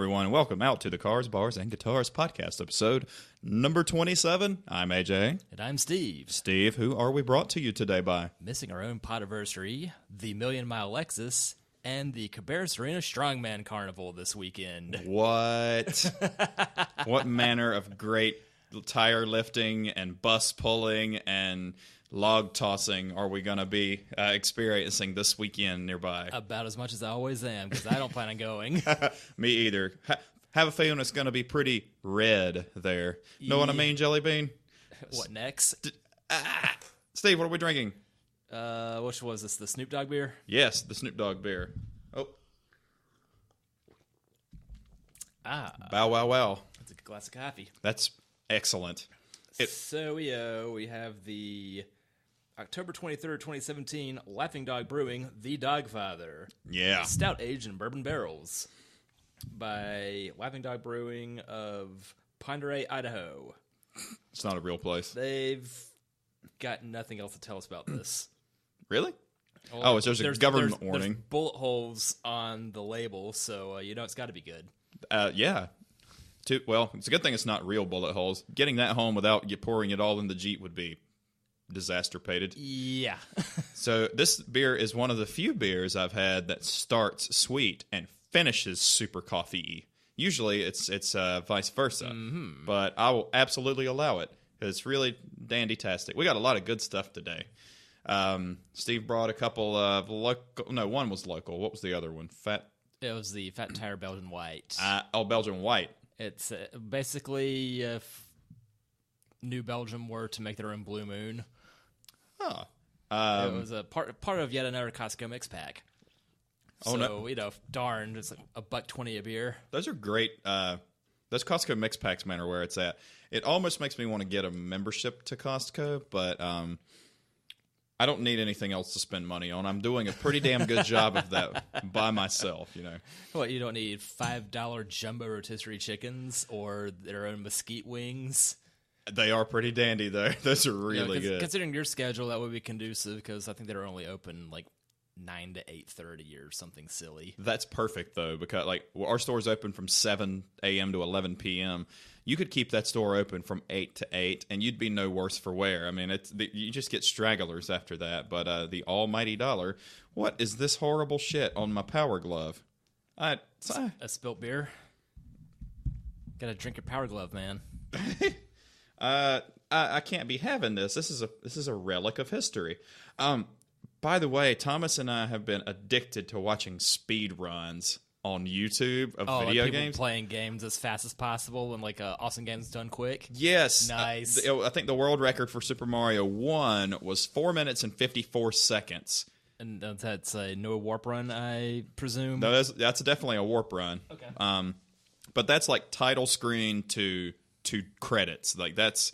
everyone, and welcome out to the Cars, Bars, and Guitars podcast episode number 27. I'm AJ. And I'm Steve. Steve, who are we brought to you today by? Missing our own podiversary, the Million Mile Lexus, and the Cabarrus Serena Strongman Carnival this weekend. What? What manner of great tire lifting and bus pulling and log tossing are we going to be experiencing this weekend nearby? About as much as I always am, because I don't plan on going. Me either. Have a feeling it's going to be pretty red there. Know what I mean, Jelly Bean? What next? Steve, what are we drinking? Which was this? The Snoop Dogg beer? Yes, the Snoop Dogg beer. Oh. Bow, wow, wow. That's a good glass of coffee. That's excellent. So we have the October 23rd, 2017, Laughing Dog Brewing, The Dogfather. Yeah. Stout aged in bourbon barrels by Laughing Dog Brewing of Ponderay, Idaho. It's not a real place. They've got nothing else to tell us about this. Really? Well, there's a government warning. There's bullet holes on the label, so it's got to be good. Yeah. Well, it's a good thing it's not real bullet holes. Getting that home without you pouring it all in the Jeep would be disaster-pated. Yeah. So this beer is one of the few beers I've had that starts sweet and finishes super coffee-y. Usually it's vice versa, but I will absolutely allow it. It's really dandy-tastic. We got a lot of good stuff today. Steve brought a couple of local. No, one was local. What was the other one? It was the Fat Tire Belgian White. Belgian White. It's basically if New Belgium were to make their own Blue Moon. Huh. It was a part of yet another Costco mix pack. Oh, so, darn, it's like $1.20 a beer. Those are great. Those Costco mix packs, man, are where it's at. It almost makes me want to get a membership to Costco, but I don't need anything else to spend money on. I'm doing a pretty damn good job of that by myself, What, you don't need $5 jumbo rotisserie chickens or their own mesquite wings? They are pretty dandy, though. Those are really good. Considering your schedule, that would be conducive, because I think they're only open, 9 to 8:30 or something silly. That's perfect, though, because our store's open from 7 a.m. to 11 p.m. You could keep that store open from 8 to 8, and you'd be no worse for wear. I mean, you just get stragglers after that. But the almighty dollar, what is this horrible shit on my power glove? A spilt beer. Gotta drink your power glove, man. I can't be having this. This is a relic of history. By the way, Thomas and I have been addicted to watching speed runs on YouTube of video games. Playing games as fast as possible and awesome games done quick. Yes. Nice. I think the world record for Super Mario 1 was 4 minutes and 54 seconds. And that's a no warp run, I presume? No, that's definitely a warp run. Okay. But that's title screen to credits. That's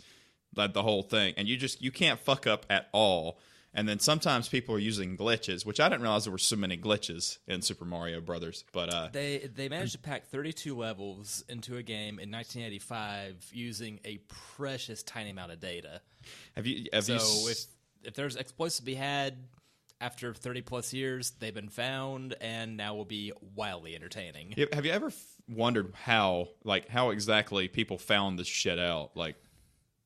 the whole thing. And you can't fuck up at all. And then sometimes people are using glitches, which I didn't realize there were so many glitches in Super Mario Brothers. But they managed to pack 32 levels into a game in 1985 using a precious tiny amount of data. If there's exploits to be had after 30 plus years, they've been found and now will be wildly entertaining. Have you ever wondered how exactly people found this shit out?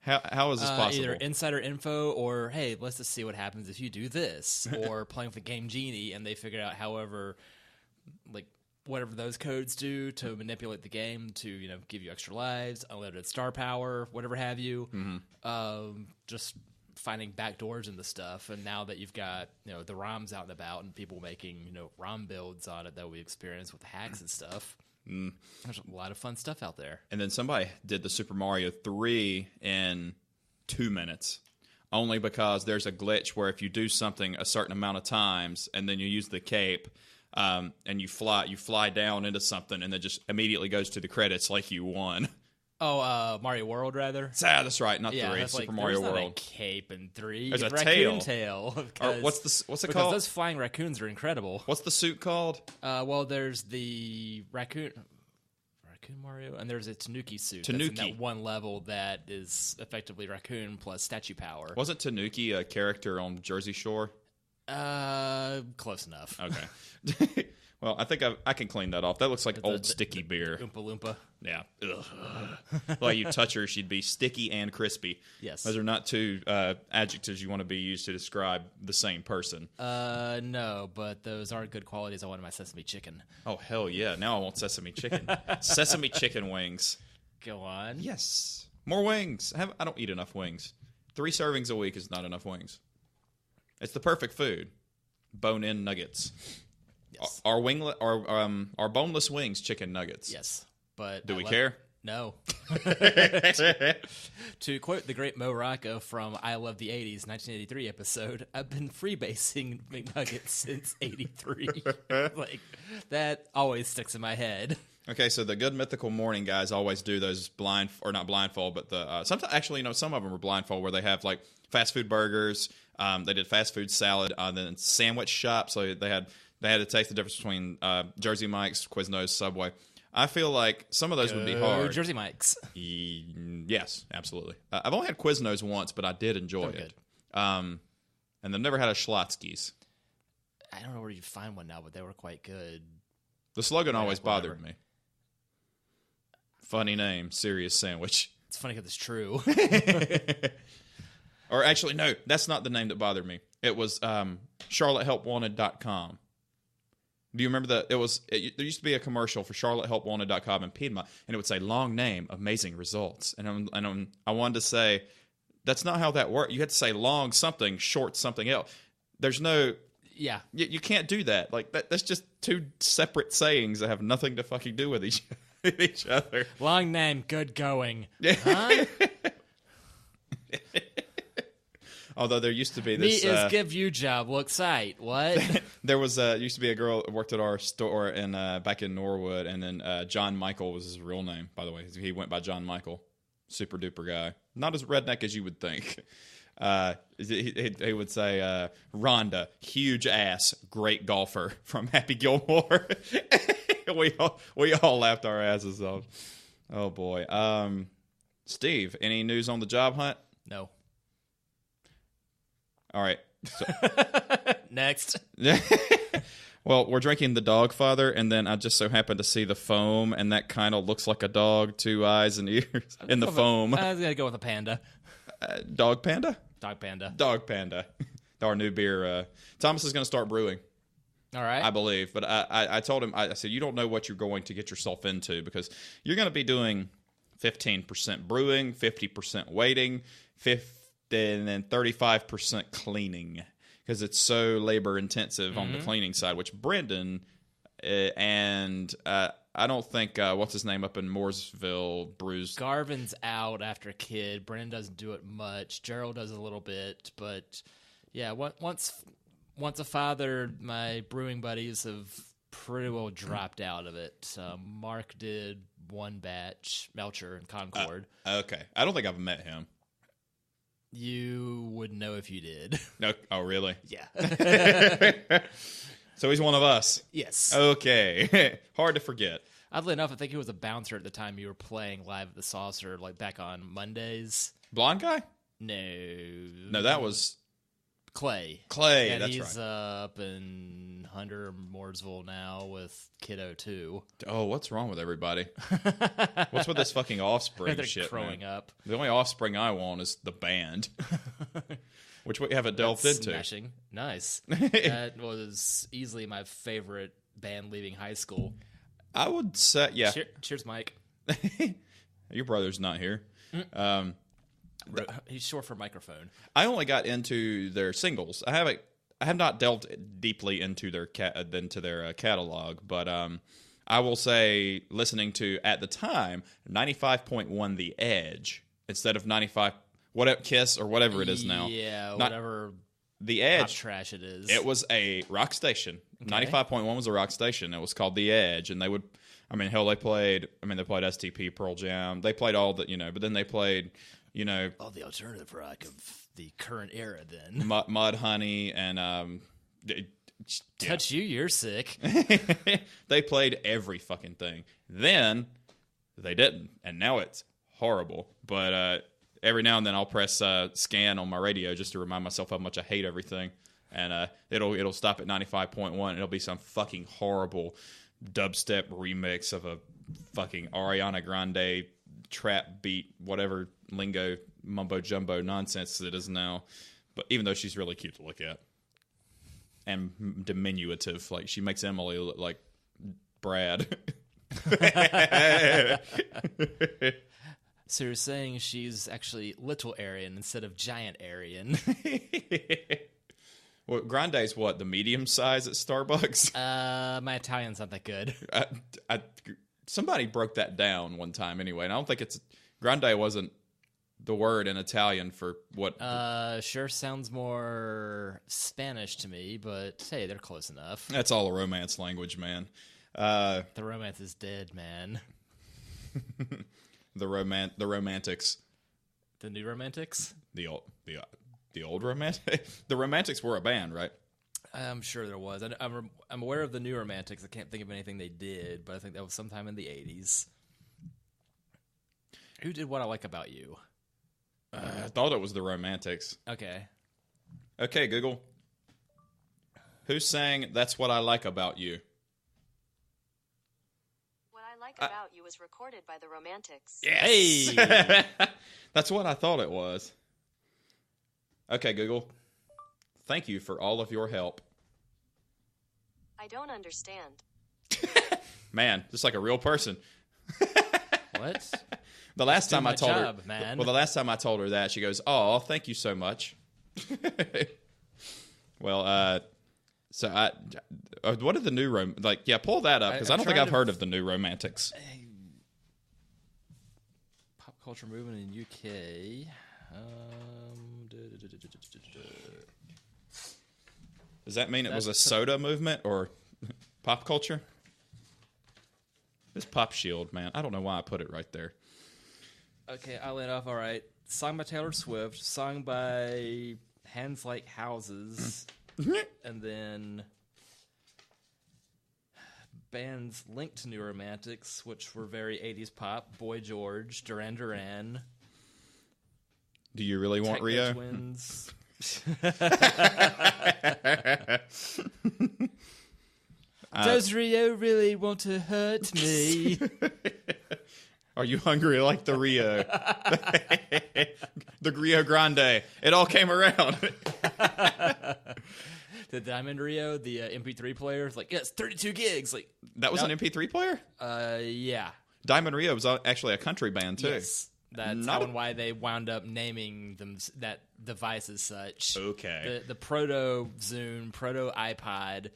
How is this possible? Either insider info or, hey, let's just see what happens if you do this. Or playing with the Game Genie, and they figured out whatever those codes do to manipulate the game to, give you extra lives, unlimited star power, whatever have you. Mm-hmm. Just finding backdoors in the stuff. And now that you've got, the ROMs out and about and people making, ROM builds on it that we experience with hacks and stuff. There's a lot of fun stuff out there. And then somebody did the Super Mario 3 in 2 minutes, only because there's a glitch where if you do something a certain amount of times and then you use the cape and you fly down into something and then just immediately goes to the credits like you won. Oh, Mario World, rather? That's right, not 3. Super Mario World. There's not a cape in 3. There's a raccoon tail. What's it called? Because those flying raccoons are incredible. What's the suit called? Well, there's the Raccoon Mario, and there's a Tanuki suit. That's in that one level that is effectively Raccoon plus statue power. Wasn't Tanuki a character on Jersey Shore? Close enough. Okay. Well, I think I can clean that off. That looks like old sticky beer. Oompa Loompa. Yeah. Ugh. Like you touch her, she'd be sticky and crispy. Yes. Those are not two adjectives you want to be used to describe the same person. No, but those aren't good qualities I want in my sesame chicken. Oh, hell yeah. Now I want sesame chicken. Sesame chicken wings. Go on. Yes. More wings. I don't eat enough wings. 3 servings a week is not enough wings. It's the perfect food. Bone-in nuggets. Yes. Our boneless wings chicken nuggets. Yes. But do we care? No. To quote the great Mo Rocco from I Love the 80s 1983 episode, I've been freebasing McNuggets since 83. Like, that always sticks in my head. Okay, so the Good Mythical Morning guys always do those not blindfold, but the sometimes actually, some of them are blindfold where they have like fast food burgers. They did fast food salad, then sandwich shop. So they had to taste the difference between Jersey Mike's, Quiznos, Subway. I feel like some of those would be hard. Jersey Mike's. Yes, absolutely. I've only had Quiznos once, but I did enjoy it. Good. And I've never had a Schlotzsky's. I don't know where you find one now, but they were quite good. The slogan always bothered me. Funny name, serious sandwich. It's funny because it's true. Or actually, no, that's not the name that bothered me. It was CharlotteHelpWanted.com. Do you remember that? There used to be a commercial for CharlotteHelpWanted.com in Piedmont, and it would say, long name, amazing results. And I wanted to say, that's not how that works. You had to say long something, short something else. There's no... Yeah. You can't do that. Like, that's just two separate sayings that have nothing to fucking do with each other. Long name, good going. Huh? Although there used to be this... Me is give you job, look sight. What? There was used to be a girl that worked at our store back in Norwood, and then John Michael was his real name, by the way. He went by John Michael. Super duper guy. Not as redneck as you would think. He would say, Rhonda, huge ass, great golfer from Happy Gilmore. we all laughed our asses off. Oh, boy. Steve, any news on the job hunt? No. All right. So, next. Well, we're drinking the Dog Father, and then I just so happened to see the foam, and that kind of looks like a dog, 2 eyes and ears in the foam. I was going to go with a panda. Dog Panda? Dog Panda. Dog Panda. Our new beer. Thomas is going to start brewing. All right. I believe. But I told him, I said, you don't know what you're going to get yourself into, because you're going to be doing 15% brewing, 50% waiting, and then 35% cleaning, because it's so labor intensive on the cleaning side, which Brendan and I don't think what's his name up in Mooresville brews. Garvin's out after a kid. Brendan doesn't do it much. Gerald does a little bit, but yeah, once a father, my brewing buddies have pretty well dropped out of it. Mark did one batch, Melcher and Concord. Okay, I don't think I've met him. You would know if you did. No, oh, really? Yeah. So he's one of us. Yes. Okay. Hard to forget. Oddly enough, I think he was a bouncer at the time you were playing live at the Saucer, like back on Mondays. Blonde guy? No, that was Clay. Clay, and that's he's right. up in Hunter Mooresville now with Kiddo 2. Oh, what's wrong with everybody? What's with this fucking Offspring They're shit, growing man? up. The only Offspring I want is the band, which we haven't delved into. Smashing. Nice. That was easily my favorite band leaving high school. I would say, yeah. Cheers, Mike. Your brother's not here. He's short for microphone. I only got into their singles. I have not delved deeply into their catalog, but I will say, listening to at the time 95.1 The Edge instead of 95 Kiss or whatever it is now. Yeah, whatever. The Edge, pop trash it is. It was a rock station. Okay. 95.1 was a rock station. It was called The Edge, and they played STP, Pearl Jam. They played all the, but then they played, all the alternative rock of the current era then. Mudhoney and Touch You, you're sick. They played every fucking thing. Then they didn't, and now it's horrible. But every now and then I'll press scan on my radio just to remind myself how much I hate everything. and it'll stop at 95.1. It'll be some fucking horrible dubstep remix of a fucking Ariana Grande trap beat, whatever lingo mumbo jumbo nonsense it is now. But even though she's really cute to look at and diminutive, like she makes Emily look like Brad. So you're saying she's actually little Aryan instead of giant Aryan? Well, Grande's what, the medium size at Starbucks? My Italian's not that good. Somebody broke that down one time anyway, and I don't think Grande wasn't the word in Italian for what. Sure sounds more Spanish to me, but hey, they're close enough. That's all a Romance language, man. The romance is dead, man. The Romantics. The new Romantics? The old Romantic. The Romantics were a band, right? I'm sure there was. I'm aware of the new Romantics. I can't think of anything they did, but I think that was sometime in the 80s. Who did What I Like About You? I thought it was the Romantics. Okay. Okay, Google. Who sang That's What I Like About You? What I Like About You was recorded by the Romantics. Yes! Hey! That's what I thought it was. Okay, Google. Thank you for all of your help. I don't understand. Man, just like a real person. What? The last time I told job, her, man. well, the last time I told her that, she goes, "Oh, thank you so much." Well, so what are the new pull that up because I don't think I've heard of the new Romantics. Pop culture movement in UK. Does that mean it was a soda movement or pop culture? This Pop Shield, man. I don't know why I put it right there. Okay, I'll let off. All right. Song by Taylor Swift. Song by Hands Like Houses. And then bands linked to New Romantics, which were very 80s pop. Boy George, Duran. Do you really want Techno Rio? Twins. Does Rio really want to hurt me? Are you hungry like the Rio? The Rio Grande. It all came around. The Diamond Rio, the MP3 player, it's like, yes, 32 gigs. Like That was an MP3 player? yeah. Diamond Rio was actually a country band, too. Yes. That's how and why they wound up naming them that device as such. Okay. The proto Zune, proto iPod,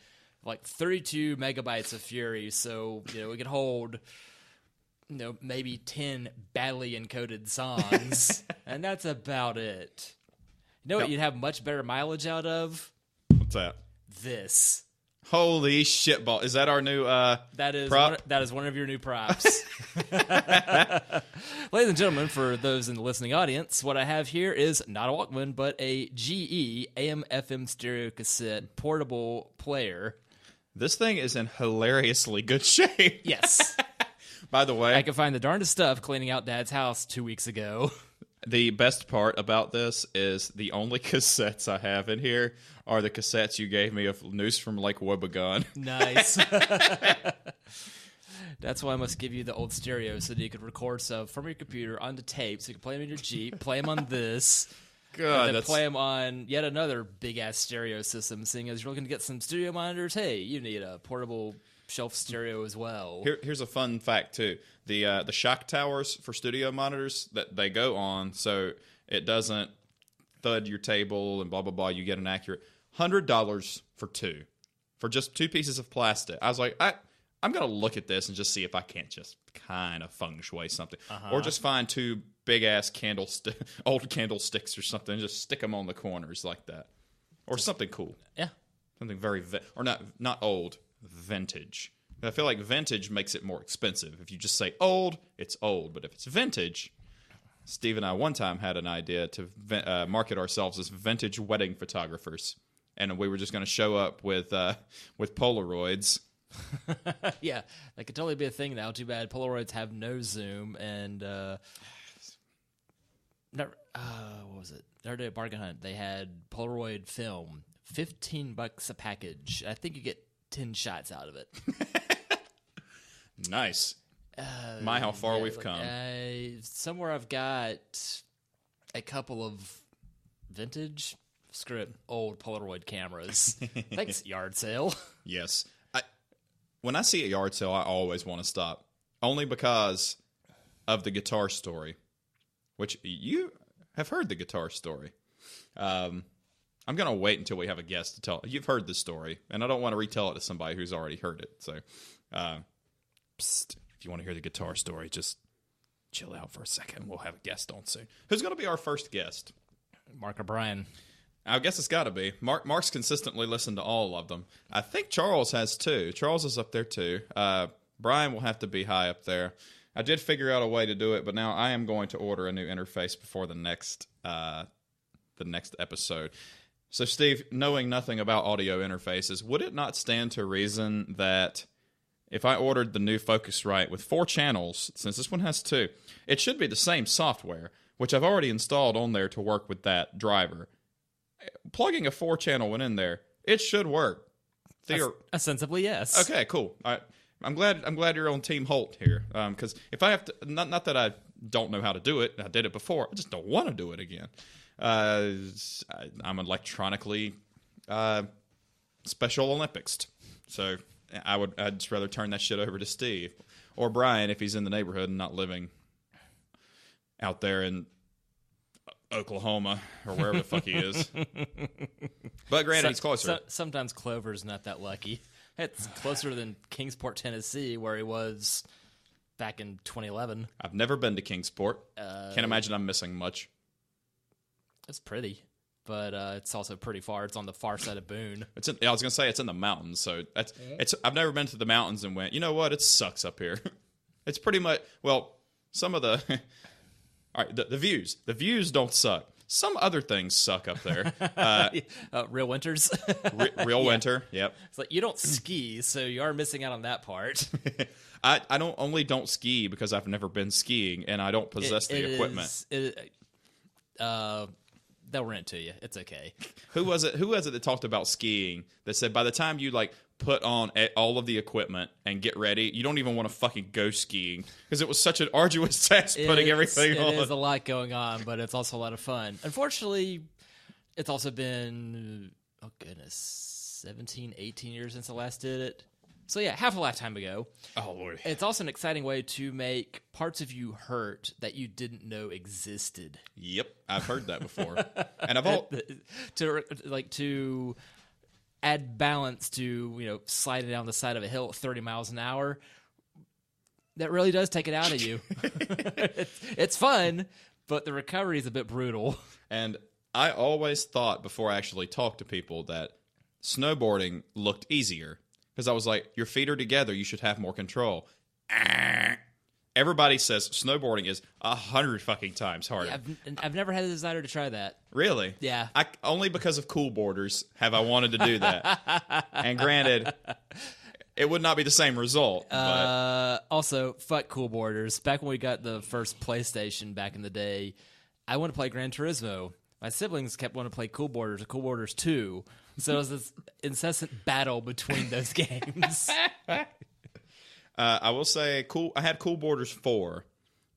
like 32 megabytes of fury, so it could hold maybe 10 badly encoded songs, and that's about it. You know what you'd have much better mileage out of? What's that? This. Holy shit ball. Is that our new That is prop? that is one of your new props. Ladies and gentlemen, for those in the listening audience, what I have here is not a Walkman, but a GE AM/FM stereo cassette portable player. This thing is in hilariously good shape. Yes. By the way, I could find the darndest stuff cleaning out Dad's house 2 weeks ago. the best part about this is the only cassettes I have in here are the cassettes you gave me of News from Lake Wobegon. Nice. That's why I must give you the old stereo so that you could record stuff from your computer onto tape so you can play them in your Jeep, play them on this, God, and then play them on yet another big-ass stereo system, seeing as you're looking to get some studio monitors. Hey, you need a portable shelf stereo as well. Here's a fun fact, too. The shock towers for studio monitors, that they go on so it doesn't thud your table and blah, blah, blah. You get an accurate $100 for two. For just two pieces of plastic. I was like, I'm going to look at this and just see if I can't just kind of feng shui something. Or just find two big-ass old candlesticks or something and just stick them on the corners like that. Or something cool. Yeah. Something very... or not old, vintage. I feel like vintage makes it more expensive. If you just say old, it's old. But if it's vintage... Steve and I one time had an idea to market ourselves as vintage wedding photographers. And we were just going to show up with Polaroids. Yeah, that could totally be a thing now. Too bad Polaroids have no zoom and what was it? The other day at Bargain Hunt, they had Polaroid film $15 a package. I think you get 10 shots out of it. Nice. How far we've come. Somewhere I've got a couple of vintage, screw it, old Polaroid cameras. Thanks, yard sale. Yes. When I see a yard sale, I always want to stop. Only because of the guitar story, which you have heard the guitar story. I'm going to wait until we have a guest to tell. You've heard the story, and I don't want to retell it to somebody who's already heard it. So, if you want to hear the guitar story, just chill out for a second. We'll have a guest on soon. Who's going to be our first guest? Mark O'Brien. I guess it's got to be. Mark's consistently listened to all of them. I think Charles has too. Charles is up there too. Brian will have to be high up there. I did figure out a way to do it, but now I am going to order a new interface before the next episode. So, Steve, knowing nothing about audio interfaces, would it not stand to reason that if I ordered the new Focusrite with 4 channels, since this one has 2, it should be the same software, which I've already installed on there to work with that driver. Plugging a 4-channel one in there, it should work. Ostensibly, yes. Okay, cool. I'm glad you're on Team Holt here, because if I have to, not that I don't know how to do it, I did it before. I just don't want to do it again. I'm electronically Special Olympics, so I'd just rather turn that shit over to Steve or Brian if he's in the neighborhood and not living out there in Oklahoma or wherever the fuck he is. But granted, he's closer. Sometimes Clover's not that lucky. It's closer than Kingsport, Tennessee, where he was back in 2011. I've never been to Kingsport. Can't imagine I'm missing much. It's pretty, but it's also pretty far. It's on the far side of Boone. I was gonna say it's in the mountains, so I've never been to the mountains and went, you know what? It sucks up here. It's pretty much some of the all right. The views don't suck. Some other things suck up there. Real winters. Real winter, yep. It's like you don't ski, so you are missing out on that part. I don't ski because I've never been skiing, and I don't possess the equipment. They'll rent to you. It's okay. Who was it that talked about skiing that said by the time you put on all of the equipment and get ready, you don't even want to fucking go skiing because it was such an arduous task putting everything on. It is a lot going on, but it's also a lot of fun. Unfortunately, it's also been, 17, 18 years since I last did it. So yeah, half a lifetime ago. Oh, Lord. It's also an exciting way to make parts of you hurt that you didn't know existed. Yep, I've heard that before. And to add balance to, sliding down the side of a hill at 30 miles an hour, that really does take it out of you. It's fun, but the recovery is a bit brutal. And I always thought before I actually talked to people that snowboarding looked easier. Because I was like, your feet are together, you should have more control. Everybody says snowboarding is 100 fucking times harder. Yeah, I've never had a desire to try that. Really? Yeah. Only because of Cool Borders have I wanted to do that. And granted, it would not be the same result. Also, fuck Cool Borders. Back when we got the first PlayStation back in the day, I wanted to play Gran Turismo. My siblings kept wanting to play Cool Borders or Cool Borders 2. So it was this incessant battle between those games. I will say, I had Cool Borders 4,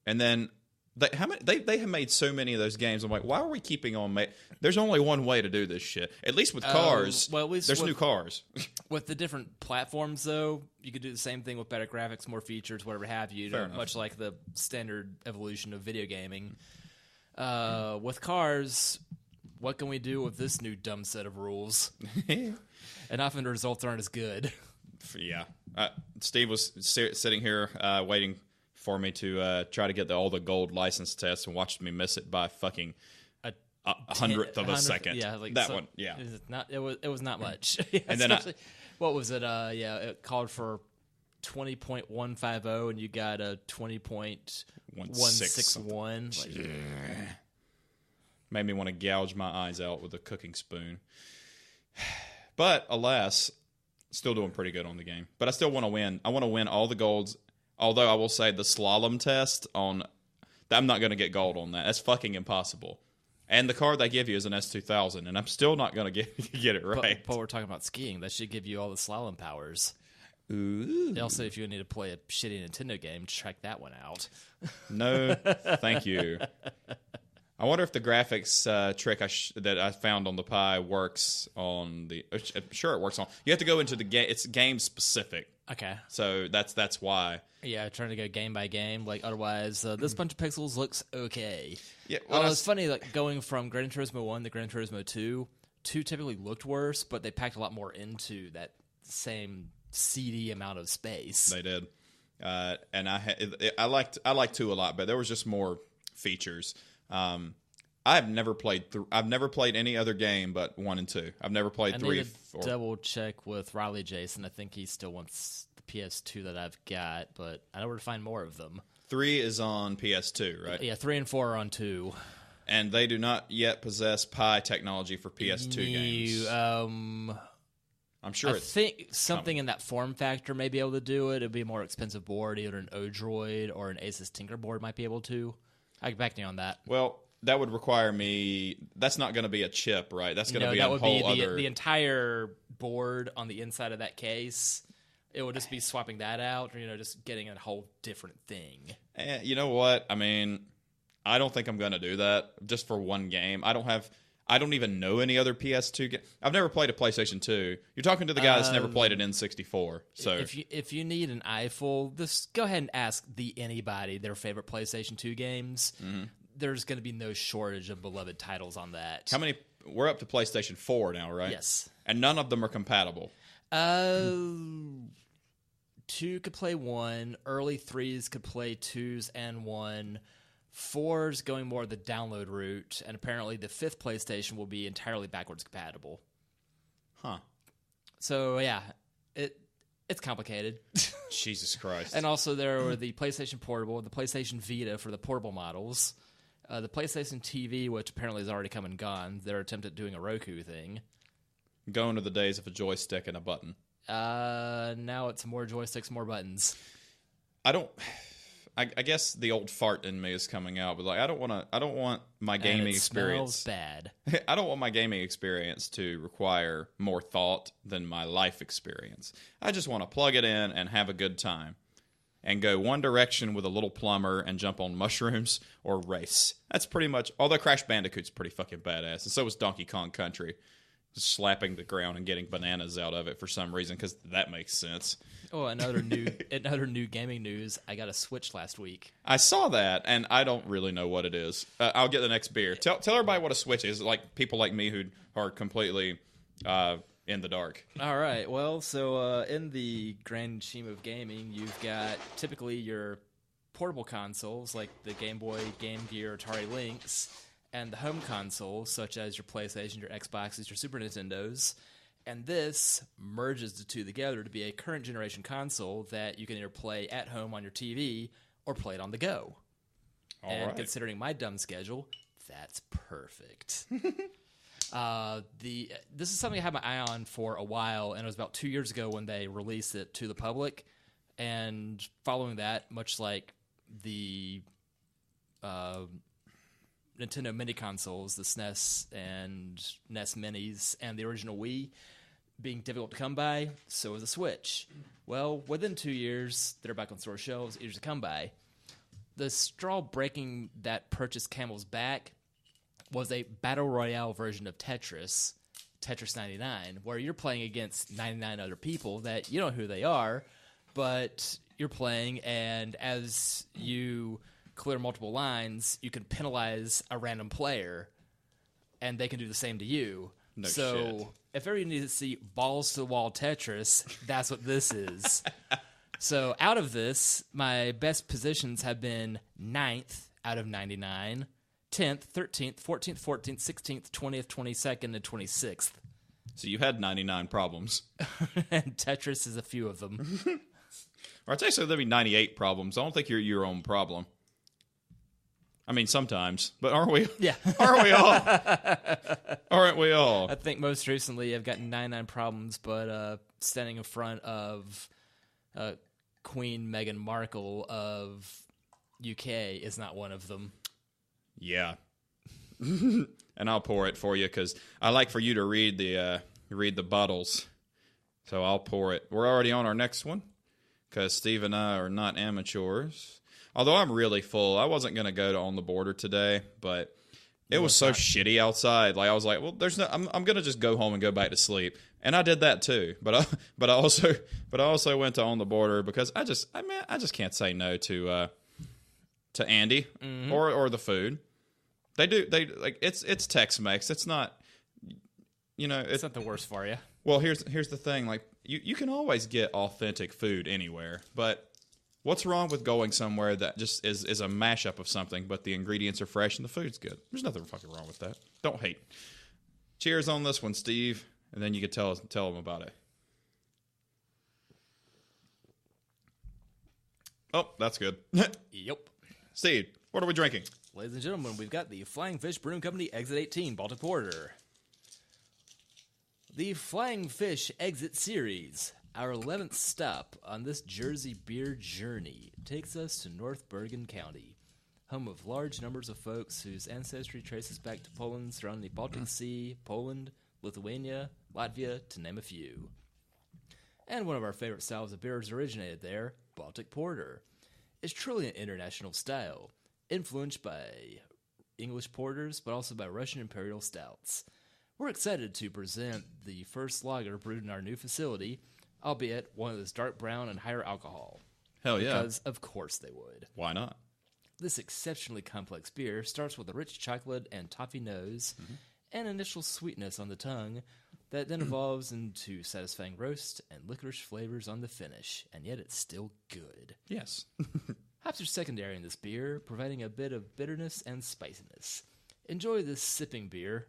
and then they have made so many of those games. I'm like, why are we keeping on? There's only one way to do this shit. At least with cars, there's new cars. With the different platforms, though, you could do the same thing with better graphics, more features, whatever have you. Much like the standard evolution of video gaming. With cars, what can we do with this new dumb set of rules? And often the results aren't as good. Yeah. Steve was sitting here waiting for me to try to get all the gold license tests and watched me miss it by fucking a hundredth of a second. Yeah, one. Yeah. It was not much. And then what was it? It called for 20.150 and you got a 20.161. Made me want to gouge my eyes out with a cooking spoon. But alas, still doing pretty good on the game. But I still want to win. I want to win all the golds. Although I will say the slalom test I'm not going to get gold on that. That's fucking impossible. And the car they give you is an S2000, and I'm still not going to get it right. But we're talking about skiing. That should give you all the slalom powers. Ooh. Also, if you need to play a shitty Nintendo game, check that one out. No, thank you. I wonder if the graphics trick that I found on the Pi works on the... I'm sure it works on... You have to go into the game. It's game-specific. Okay. So that's why. Yeah, trying to go game by game. Like, otherwise, this bunch of pixels looks okay. Yeah, It's funny, like, going from Gran Turismo 1 to Gran Turismo 2 typically looked worse, but they packed a lot more into that same seedy amount of space. They did. And I liked 2 a lot, but there was just more features. I've never played any other game but 1 and 2. I've never played 3. Double check with Riley Jason. I think he still wants the PS2 that I've got, but I know where to find more of them. 3 is on PS2, right? Yeah, 3 and 4 are on 2. And they do not yet possess Pi technology for PS2 games. I'm sure I think something in that form factor may be able to do it. It'd be a more expensive board. Either an Odroid or an Asus Tinker board might be able to. I can back you on that. Well, that would require me... That's not going to be a chip, right? That's going to be a whole other... The entire board on the inside of that case. It would just be swapping that out, or just getting a whole different thing. You know what? I mean, I don't think I'm going to do that just for one game. I don't even know any other PS2 game. I've never played a PlayStation 2. You're talking to the guy that's never played an N64. So if you need an eyeful, just go ahead and ask anybody their favorite PlayStation 2 games. Mm-hmm. There's going to be no shortage of beloved titles on that. How many? We're up to PlayStation 4 now, right? Yes. And none of them are compatible. 2 could play 1. Early 3s could play 2s and 1. 4's going more the download route, and apparently the 5th PlayStation will be entirely backwards compatible. Huh. So, yeah, it's complicated. Jesus Christ. And also there were the PlayStation Portable, the PlayStation Vita for the portable models, the PlayStation TV, which apparently has already come and gone, their attempt at doing a Roku thing. Going to the days of a joystick and a button. Now it's more joysticks, more buttons. I guess the old fart in me is coming out, but like I don't want my gaming experience. Smells bad. I don't want my gaming experience to require more thought than my life experience. I just want to plug it in and have a good time, and go one direction with a little plumber and jump on mushrooms or race. That's pretty much. Although Crash Bandicoot's pretty fucking badass, and so was Donkey Kong Country. Just slapping the ground and getting bananas out of it for some reason, because that makes sense. Oh, another new gaming news. I got a Switch last week. I saw that, and I don't really know what it is. I'll get the next beer. Tell everybody what a Switch is. Like people like me who are completely in the dark. All right. Well, so in the grand scheme of gaming, you've got typically your portable consoles like the Game Boy, Game Gear, Atari Lynx, and the home consoles such as your PlayStation, your Xboxes, your Super Nintendos. And this merges the two together to be a current generation console that you can either play at home on your TV or play it on the go. And considering my dumb schedule, that's perfect. This is something I had my eye on for a while, and it was about 2 years ago when they released it to the public. And following that, much like the Nintendo mini consoles, the SNES and NES minis, and the original Wii being difficult to come by, so is the Switch. Well, within 2 years, they're back on store shelves, easier to come by. The straw breaking that purchase camel's back was a battle royale version of Tetris 99, where you're playing against 99 other people that you don't know who they are, but you're playing, and as you clear multiple lines, you can penalize a random player, and they can do the same to you. No shit. If ever you need to see balls-to-the-wall Tetris, that's what this is. So out of this, my best positions have been 9th out of 99, 10th, 13th, 14th, 14th, 16th, 20th, 22nd, and 26th. So you had 99 problems. And Tetris is a few of them. Or I'd say so there'd be 98 problems. I don't think you're your own problem. I mean, sometimes, but aren't we? Yeah. Aren't we all? Aren't we all? I think most recently I've gotten 99 problems, but standing in front of Queen Meghan Markle of UK is not one of them. Yeah. and I'll pour it for you because I like for you to read the bottles. So I'll pour it. We're already on our next one because Steve and I are not amateurs. Although I'm really full. I wasn't going to go to On the Border today, but it was so shitty outside. Like I was like, well, I'm going to just go home and go back to sleep. And I did that too. But I also went to On the Border because I just can't say no to Andy or the food. They like it's Tex-Mex. It's not, it's not the worst for you. Well, here's the thing. Like you can always get authentic food anywhere, but what's wrong with going somewhere that just is a mashup of something, but the ingredients are fresh and the food's good? There's nothing fucking wrong with that. Don't hate. Cheers on this one, Steve, and then you can tell them about it. Oh, that's good. Yep. Steve, what are we drinking? Ladies and gentlemen, we've got the Flying Fish Brewing Company Exit 18 Baltic Porter. The Flying Fish Exit Series, our 11th stop on this Jersey beer journey, takes us to North Bergen County, home of large numbers of folks whose ancestry traces back to Poland surrounding the Baltic Sea, Poland, Lithuania, Latvia, to name a few. And one of our favorite styles of beers originated there, Baltic Porter. It's truly an international style, influenced by English porters, but also by Russian imperial stouts. We're excited to present the first lager brewed in our new facility, albeit one that is dark brown and higher alcohol. Hell yeah. Because, of course, they would. Why not? This exceptionally complex beer starts with a rich chocolate and toffee nose and initial sweetness on the tongue that then evolves into satisfying roast and licorice flavors on the finish, and yet it's still good. Yes. Hops are secondary in this beer, providing a bit of bitterness and spiciness. Enjoy this sipping beer,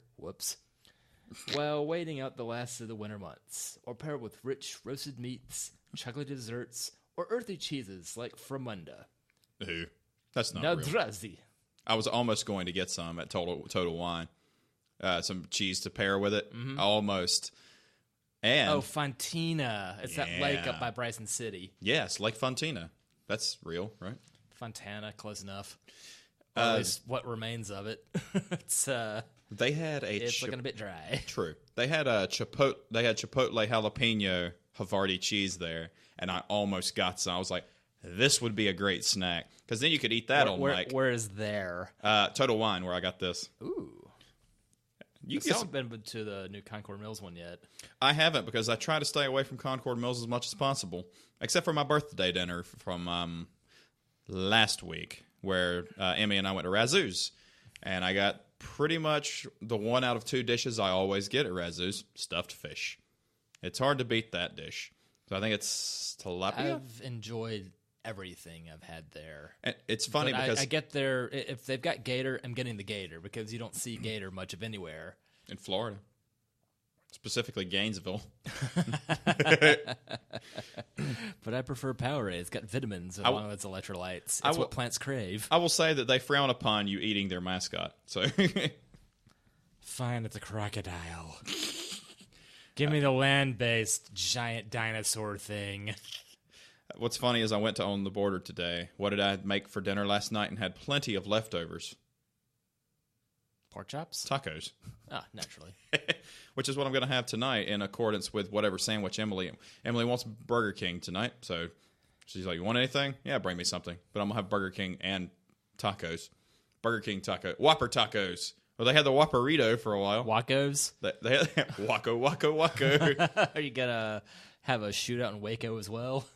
while waiting out the last of the winter months, or pair it with rich roasted meats, chocolate desserts, or earthy cheeses like Framunda. Ooh, that's not real. Nadrazi. I was almost going to get some at Total Wine. Some cheese to pair with it. Almost. And Fontina. It's that lake up by Bryson City. Yes, Lake Fontina. That's real, right? Fontana, close enough. Or at least what remains of it. They had it's looking a bit dry. True. They had chipotle jalapeno Havarti cheese there, and I almost got some. I was like, this would be a great snack because then you could eat that where is there? Total Wine, where I got this. Ooh. You haven't been to the new Concord Mills one yet. I haven't because I try to stay away from Concord Mills as much as possible, except for my birthday dinner from last week, where Emmy and I went to Razoo's, and I got pretty much the 1 out of 2 dishes I always get at Razoo's, stuffed fish. It's hard to beat that dish. So I think it's tilapia. I've enjoyed everything I've had there. And it's funny because I get there, if they've got gator, I'm getting the gator because you don't see gator much of anywhere. In Florida. Specifically Gainesville. But I prefer Powerade. It's got vitamins along with its electrolytes. It's what plants crave. I will say that they frown upon you eating their mascot. So Fine, it's a crocodile. Give me the land-based giant dinosaur thing. What's funny is I went to On the Border today. What did I make for dinner last night and had plenty of leftovers? Pork chops? Tacos. Ah, naturally. Which is what I'm going to have tonight in accordance with whatever sandwich Emily wants Burger King tonight. So she's like, you want anything? Yeah, bring me something. But I'm going to have Burger King and tacos. Burger King taco. Whopper tacos. Well, they had the Whopperito for a while. Wacos? They had Waco. Are you going to have a shootout in Waco as well?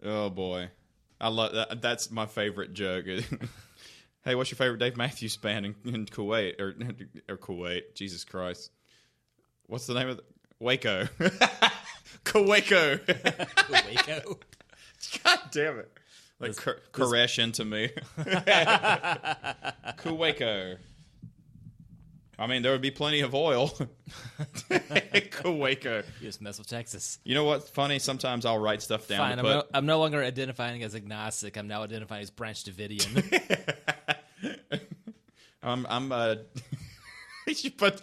Oh, boy. I love that. That's my favorite joke. Hey, what's your favorite Dave Matthews band in Kuwait? Or Kuwait. Jesus Christ. What's the name of it? Waco. Kuwaco. Kuwaco? God damn it. Like Koresh into me. Kuwaco. I mean, there would be plenty of oil. Kuwaco. You just mess with Texas. You know what's funny? Sometimes I'll write stuff down. Fine, I'm no longer identifying as agnostic. I'm now identifying as Branch Davidian. You should put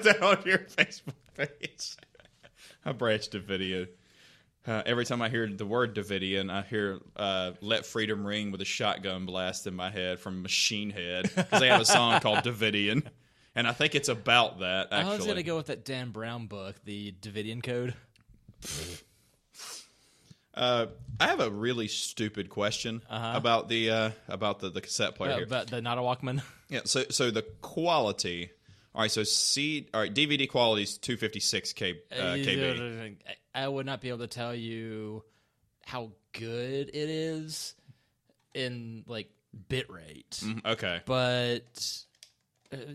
that on your Facebook page. I Branch Davidian. Every time I hear the word Davidian, I hear Let Freedom Ring with a shotgun blast in my head from Machine Head, because they have a song called Davidian, and I think it's about that, actually. I was going to go with that Dan Brown book, the Davidian Code. I have a really stupid question about the cassette player here. About the not a Walkman? Yeah, so the quality... All right, so DVD quality is 256 KB. I would not be able to tell you how good it is in like bit rate. Okay, but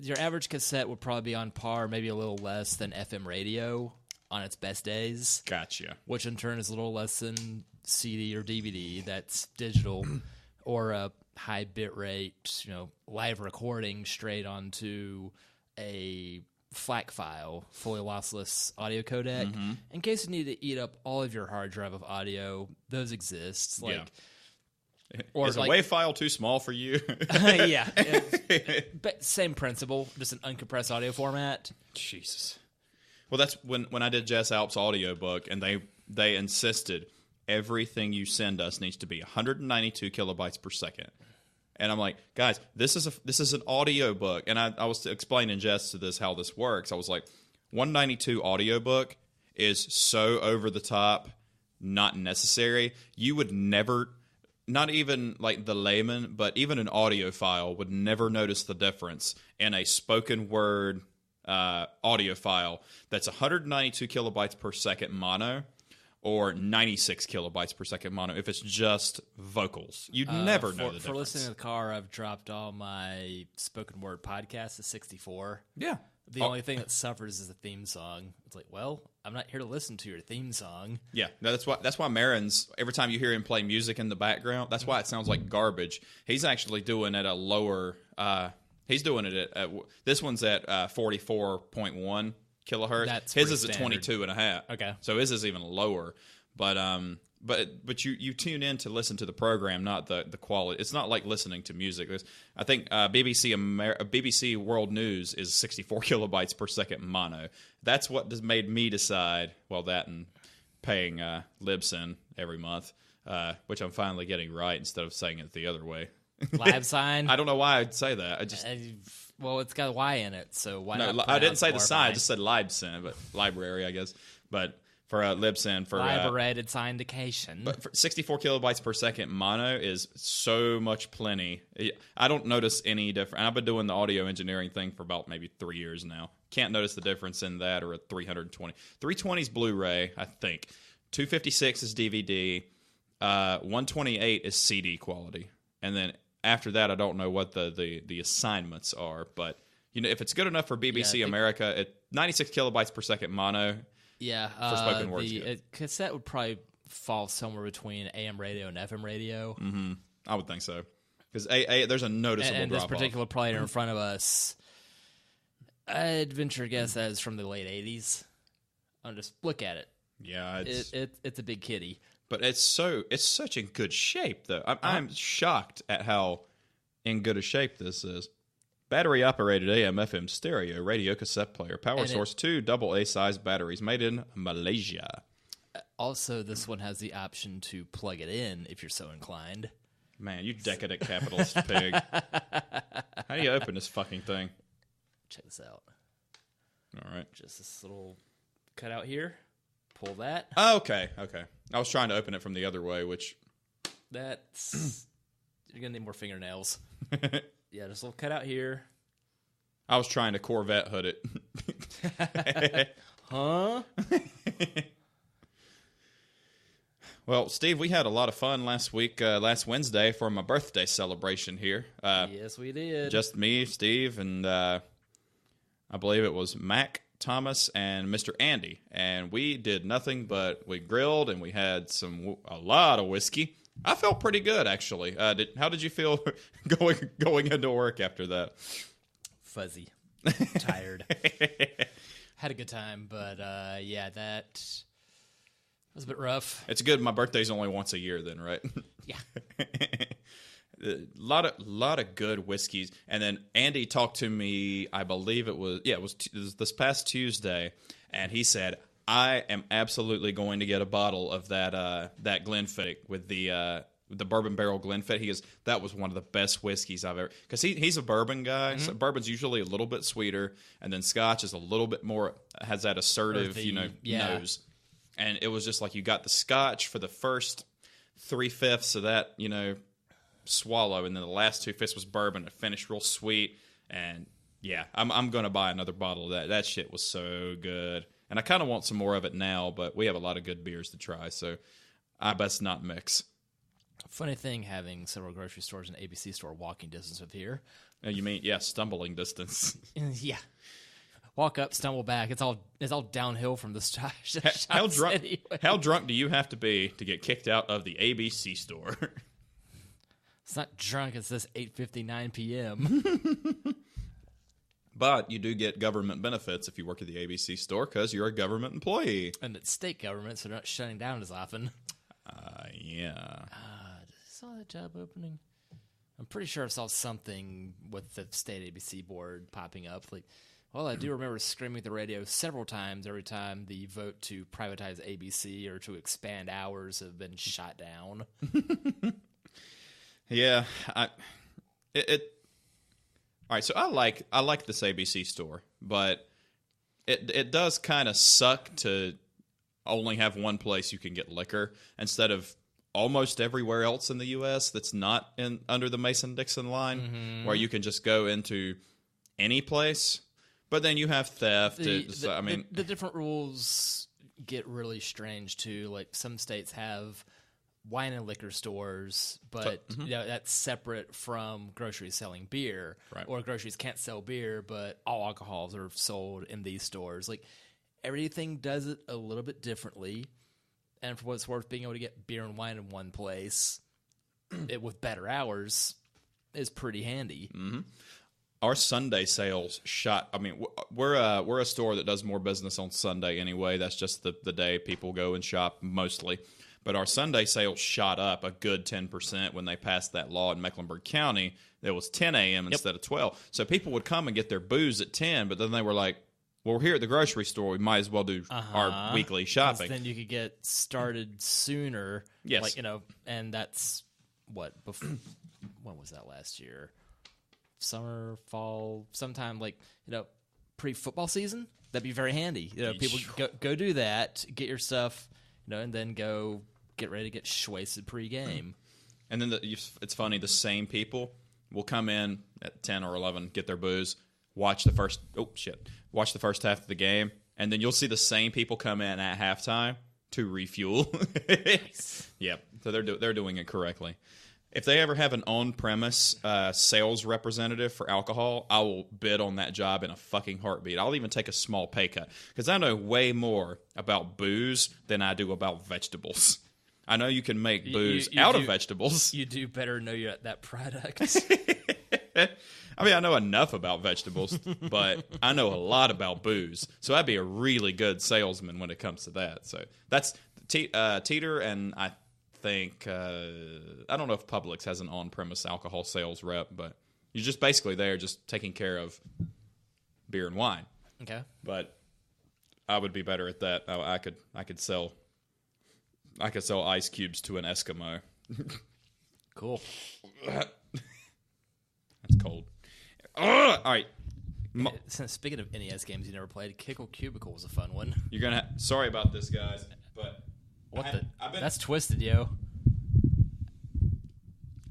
your average cassette would probably be on par, maybe a little less than FM radio on its best days. Gotcha. Which in turn is a little less than CD or DVD. That's digital, or a high bit rate, live recording straight onto a FLAC file, fully lossless audio codec. In case you need to eat up all of your hard drive of audio, those exist. Is a WAV file too small for you? Yeah. But same principle, just an uncompressed audio format. Jesus. Well, that's when I did Jess Alp's audiobook, and they insisted everything you send us needs to be 192 kilobytes per second. And I'm like, guys, this is an audiobook. And I was explaining Jess to this how this works. I was like, 192 audiobook is so over the top, not necessary. You would never, not even like the layman, but even an audiophile would never notice the difference in a spoken word audio file that's 192 kilobytes per second mono, or 96 kilobytes per second mono if it's just vocals. You'd never know the difference. For listening in the car, I've dropped all my spoken word podcasts to 64. Yeah. The only thing that suffers is the theme song. It's like, well, I'm not here to listen to your theme song. Yeah, no, that's why Marin's, every time you hear him play music in the background, that's why it sounds like garbage. He's actually doing it at a lower, he's doing it at this one's at 44.1 kilohertz. That's his is pretty at 22 and a half. Okay. So his is even lower. But you tune in to listen to the program, not the quality. It's not like listening to music. I think BBC World News is 64 kilobytes per second mono. That's what has made me decide, well, that and paying Libsyn every month, which I'm finally getting right instead of saying it the other way. LiveSign? I don't know why I'd say that. I just... well, it's got a Y in it, so why not? No, I didn't say the sign. sign. I just said Libsyn, but library, I guess. But for Libsyn, for Liberated syndication. But for 64 kilobytes per second mono is so much plenty. I don't notice any difference. I've been doing the audio engineering thing for about maybe 3 years now. Can't notice the difference in that or a 320. 320 is Blu-ray, I think. 256 is DVD. 128 is CD quality. And then after that, I don't know what the assignments are. But if it's good enough for BBC America, at 96 kilobytes per second mono. Yeah, for spoken words. The cassette would probably fall somewhere between AM radio and FM radio. Mm-hmm. I would think so, because there's a noticeable and drop this particular player in front of us, I'd venture a guess that is from the late '80s. I'll just look at it. Yeah, it's a big kitty, but it's such in good shape though. I'm shocked at how in good a shape this is. Battery operated AM/FM stereo radio cassette player. Power source, 2 AA size batteries made in Malaysia. Also, this one has the option to plug it in if you're so inclined. Man, you decadent capitalist pig. How do you open this fucking thing? Check this out. All right. Just this little cutout here. Pull that. Oh, okay. I was trying to open it from the other way, which... That's... You're going to need more fingernails. Yeah, just a little cutout here. I was trying to Corvette hood it. Huh? Well, Steve, we had a lot of fun last Wednesday for my birthday celebration here. Yes, we did. Just me, Steve, and I believe it was Mac, Thomas, and Mr. Andy. And we did nothing but we grilled and we had a lot of whiskey. I felt pretty good, actually. How did you feel going into work after that? Fuzzy. Tired. Had a good time, but yeah, that was a bit rough. It's good. My birthday's only once a year then, right? Yeah. A lot of good whiskeys. And then Andy talked to me, I believe it was this past Tuesday, and he said, I am absolutely going to get a bottle of that Glenfiddich with the bourbon barrel Glenfiddich. That was one of the best whiskeys I've ever, because he's a bourbon guy. So bourbon's usually a little bit sweeter, and then Scotch is a little bit more, has that assertive, nose. And it was just like you got the Scotch for the first 3/5 of that, swallow, and then the last 2/5 was bourbon. It finished real sweet, and yeah, I'm gonna buy another bottle of that. That shit was so good, and I kind of want some more of it now. But we have a lot of good beers to try, so I best not mix. Funny thing, having several grocery stores and ABC store walking distance of here. You mean stumbling distance? Yeah. Walk up, stumble back. It's all downhill from the start. How drunk do you have to be to get kicked out of the ABC store? It's not drunk. It's this 8:59 p.m. But you do get government benefits if you work at the ABC store because you're a government employee. And it's state government, so they're not shutting down as often. Yeah. Saw that job opening. I'm pretty sure I saw something with the state ABC board popping up. I do remember screaming at the radio several times every time the vote to privatize ABC or to expand hours have been shot down. Yeah, all right, so I like this ABC store, but it does kind of suck to only have one place you can get liquor instead of almost everywhere else in the U.S. that's not under the Mason-Dixon line, where you can just go into any place. But then you have theft. The different rules get really strange too. Like some states have wine and liquor stores, but that's separate from groceries selling beer. Right. Or groceries can't sell beer, but all alcohols are sold in these stores. Like everything does it a little bit differently. And for what it's worth, being able to get beer and wine in one place with better hours is pretty handy. Mm-hmm. Our Sunday sales shot. I mean, we're a store that does more business on Sunday anyway. That's just the day people go and shop mostly. But our Sunday sales shot up a good 10% when they passed that law in Mecklenburg County. It was 10 a.m. instead of 12. So people would come and get their booze at 10, but then they were like, well, we're here at the grocery store. We might as well do our weekly shopping. Then you could get started sooner. Yes. And that's what? When was that last year? Summer, fall, sometime pre-football season. That'd be very handy. People go do that, get your stuff, and then go get ready to get wasted pre-game. And then it's funny. The same people will come in at 10 or 11, get their booze, watch the first half of the game, and then you'll see the same people come in at halftime to refuel. Nice. Yep. So they're doing it correctly. If they ever have an on-premise sales representative for alcohol, I will bid on that job in a fucking heartbeat. I'll even take a small pay cut because I know way more about booze than I do about vegetables. I know you can make booze out of vegetables. You do better know you're at that product. I mean, I know enough about vegetables, but I know a lot about booze. So I'd be a really good salesman when it comes to that. So that's Teeter, and I think I don't know if Publix has an on-premise alcohol sales rep, but you're just basically there just taking care of beer and wine. Okay. But I would be better at that. I could sell ice cubes to an Eskimo. Cool. That's cold. All right. Speaking of NES games you never played, Kickle Cubicle was a fun one. You're gonna. Sorry about this, guys, but that's twisted, yo.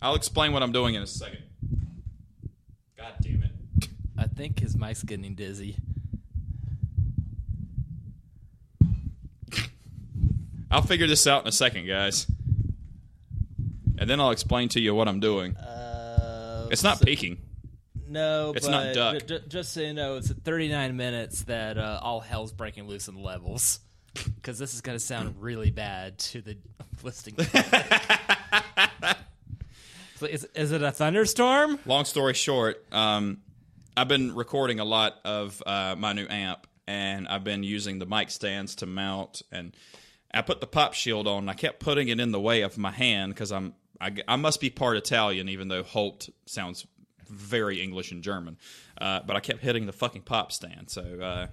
I'll explain what I'm doing in a second. God damn it! I think his mic's getting dizzy. I'll figure this out in a second, guys, and then I'll explain to you what I'm doing. It's not peaking. No, it's not duck. Just so you know, it's at 39 minutes that all hell's breaking loose in the levels. Because this is going to sound really bad to the listening. So is it a thunderstorm? Long story short, I've been recording a lot of my new amp, and I've been using the mic stands to mount. And I put the pop shield on, and I kept putting it in the way of my hand because I must be part Italian, even though Holt sounds very English and German. But I kept hitting the fucking pop stand, so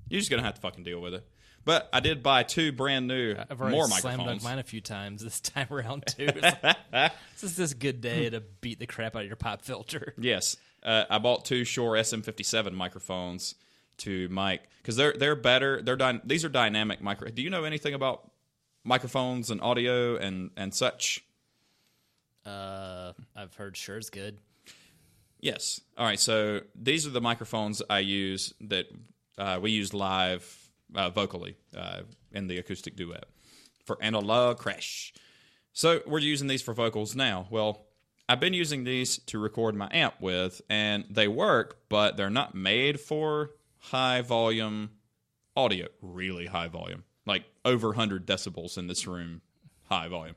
you're just going to have to fucking deal with it. But I did buy 2 brand new I've already more slammed microphones. mine a few times this time around too. This is this good day to beat the crap out of your pop filter. Yes, I bought 2 Shure SM57 microphones to mic because they're better. These are dynamic micro. Do you know anything about microphones and audio and such? I've heard Shure's good. Yes. All right. So these are the microphones I use that we use live vocally in the acoustic duet for analog crash. So we're using these for vocals now. Well, I've been using these to record my amp with, and they work, but they're not made for high volume audio, really high volume, like over 100 decibels in this room, high volume.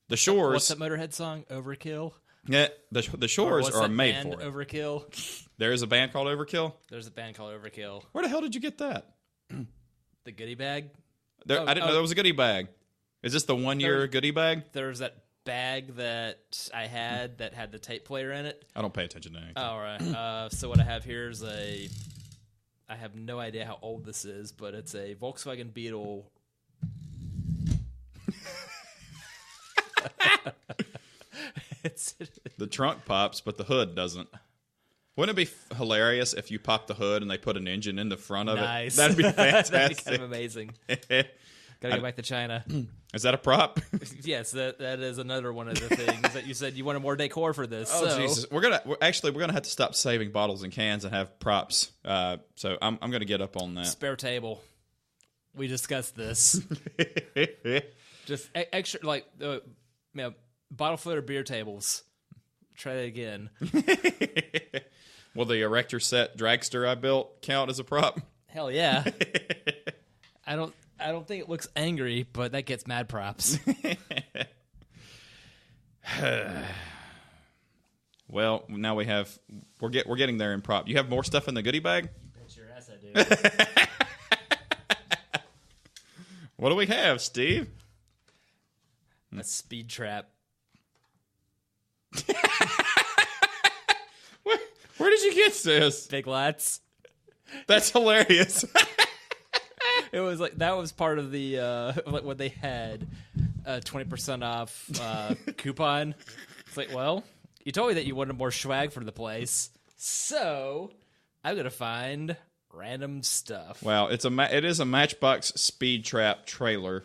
The Shures. What's that Motorhead song? Overkill? Yeah, the Shures are made for it. Overkill? There is a band called Overkill? There's a band called Overkill. Where the hell did you get that? The goodie bag? I didn't know there was a goodie bag. Is this the 1 year goodie bag? There's that bag that I had that had the tape player in it. I don't pay attention to anything. All right. So what I have here is I have no idea how old this is, but it's a Volkswagen Beetle. The trunk pops, but the hood doesn't. Wouldn't it be hilarious if you popped the hood and they put an engine in the front of it? That'd be fantastic. That'd be kind of amazing. Gotta go back to China. Is that a prop? Yes, that is another one of the things that you said you wanted more decor for this. Oh, Jesus. We're gonna have to stop saving bottles and cans and have props. So I'm gonna get up on that. Spare table. We discussed this. Just extra, like, bottle footer beer tables. Try that again. Will the erector set dragster I built count as a prop? Hell yeah. I don't think it looks angry, but that gets mad props. Well, now we're getting there in prop. You have more stuff in the goodie bag? Bet your ass I do. What do we have, Steve? A speed trap. Where did you get this? Big Lots. That's hilarious. It was like that was part of the like what they had 20% off coupon. It's like, well, you told me that you wanted more swag for the place, so I'm gonna find random stuff. Wow, it is a Matchbox speed trap trailer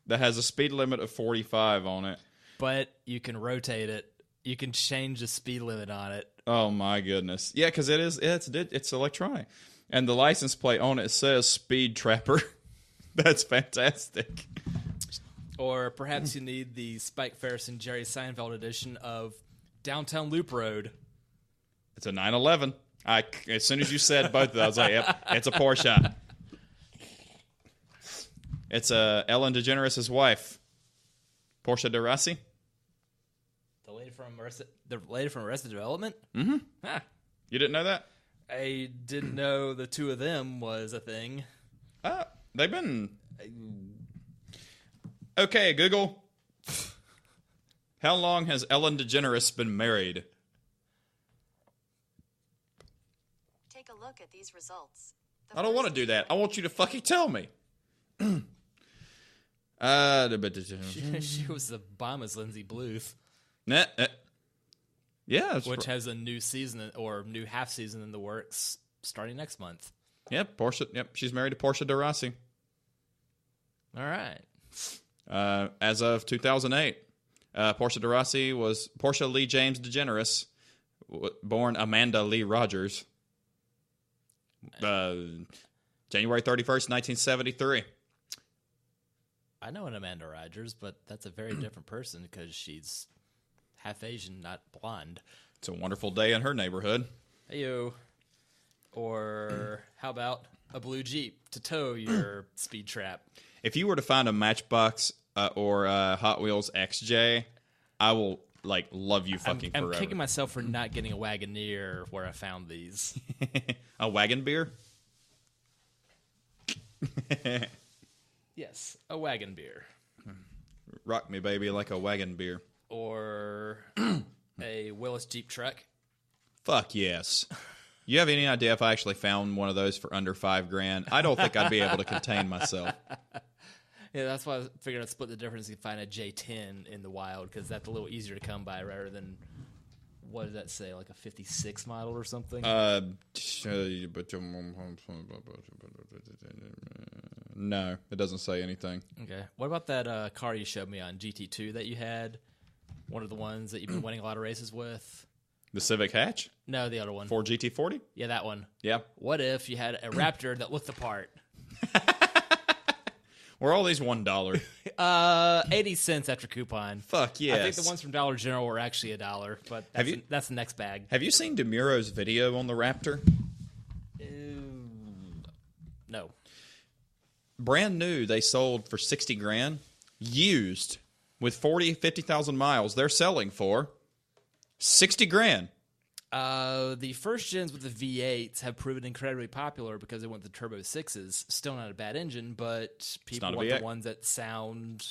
that has a speed limit of 45 on it. But you can rotate it. You can change the speed limit on it. Oh my goodness! Yeah, because it's electronic, and the license plate on it says Speed Trapper. That's fantastic. Or perhaps you need the Spike Ferris and Jerry Seinfeld edition of Downtown Loop Road. It's a 911. As soon as you said both of those, I was like, yep, it's a Porsche. It's Ellen DeGeneres' wife, Portia de Rossi. The lady from Arrested Development? Mm-hmm. Huh. You didn't know that? I didn't know the two of them was a thing. They've been... Okay, Google. How long has Ellen DeGeneres been married? Take a look at these results. I don't want to do that. I want you to fucking tell me. She was the Obama's Lindsay Bluth. Yeah, which has a new season or new half season in the works starting next month. Yep, Portia. Yep, she's married to Portia de Rossi. All right. As of 2008, Portia de Rossi was Portia Lee James DeGeneres, born Amanda Lee Rogers, January 31st, 1973. I know an Amanda Rogers, but that's a very different person because she's half Asian, not blonde. It's a wonderful day in her neighborhood. Heyo. Or how about a blue Jeep to tow your speed trap? If you were to find a Matchbox or Hot Wheels XJ, I will love you fucking forever. I'm kicking myself for not getting a Wagoneer where I found these. A wagon beer? Yes, a wagon beer. Rock me, baby, like a wagon beer. Or a Willis Jeep truck. Fuck yes. You have any idea if I actually found one of those for under $5,000? I don't think I'd be able to contain myself. Yeah, that's why I was figuring I'd split the difference and find a J10 in the wild, because that's a little easier to come by rather than, what does that say, like a 56 model or something? No, it doesn't say anything. Okay. What about that car you showed me on GT2 that you had? One of the ones that you've been winning a lot of races with? The Civic Hatch? No, the other one. Ford GT40? Yeah, that one. Yeah. What if you had a Raptor that looked the part? Were all these $1? 80 cents after coupon. Fuck yes. I think the ones from Dollar General were actually $1, but that's the next bag. Have you seen DeMuro's video on the Raptor? No. Brand new, they sold for $60,000. Used with 50,000 miles, they're selling for $60,000. The first gens with the V8s have proven incredibly popular because they went the Turbo 6s. Still not a bad engine, but people want the ones that sound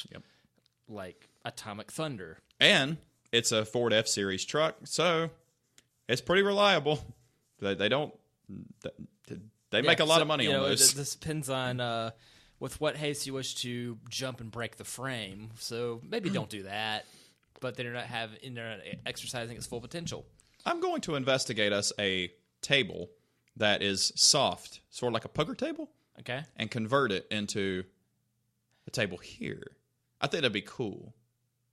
like Atomic Thunder. And it's a Ford F-Series truck, so it's pretty reliable. They don't... They make a lot of money on those. This depends on with what haste you wish to jump and break the frame. So maybe don't do that. But they're not exercising its full potential. I'm going to investigate us a table that is soft, sort of like a poker table. Okay. And convert it into a table here. I think that'd be cool.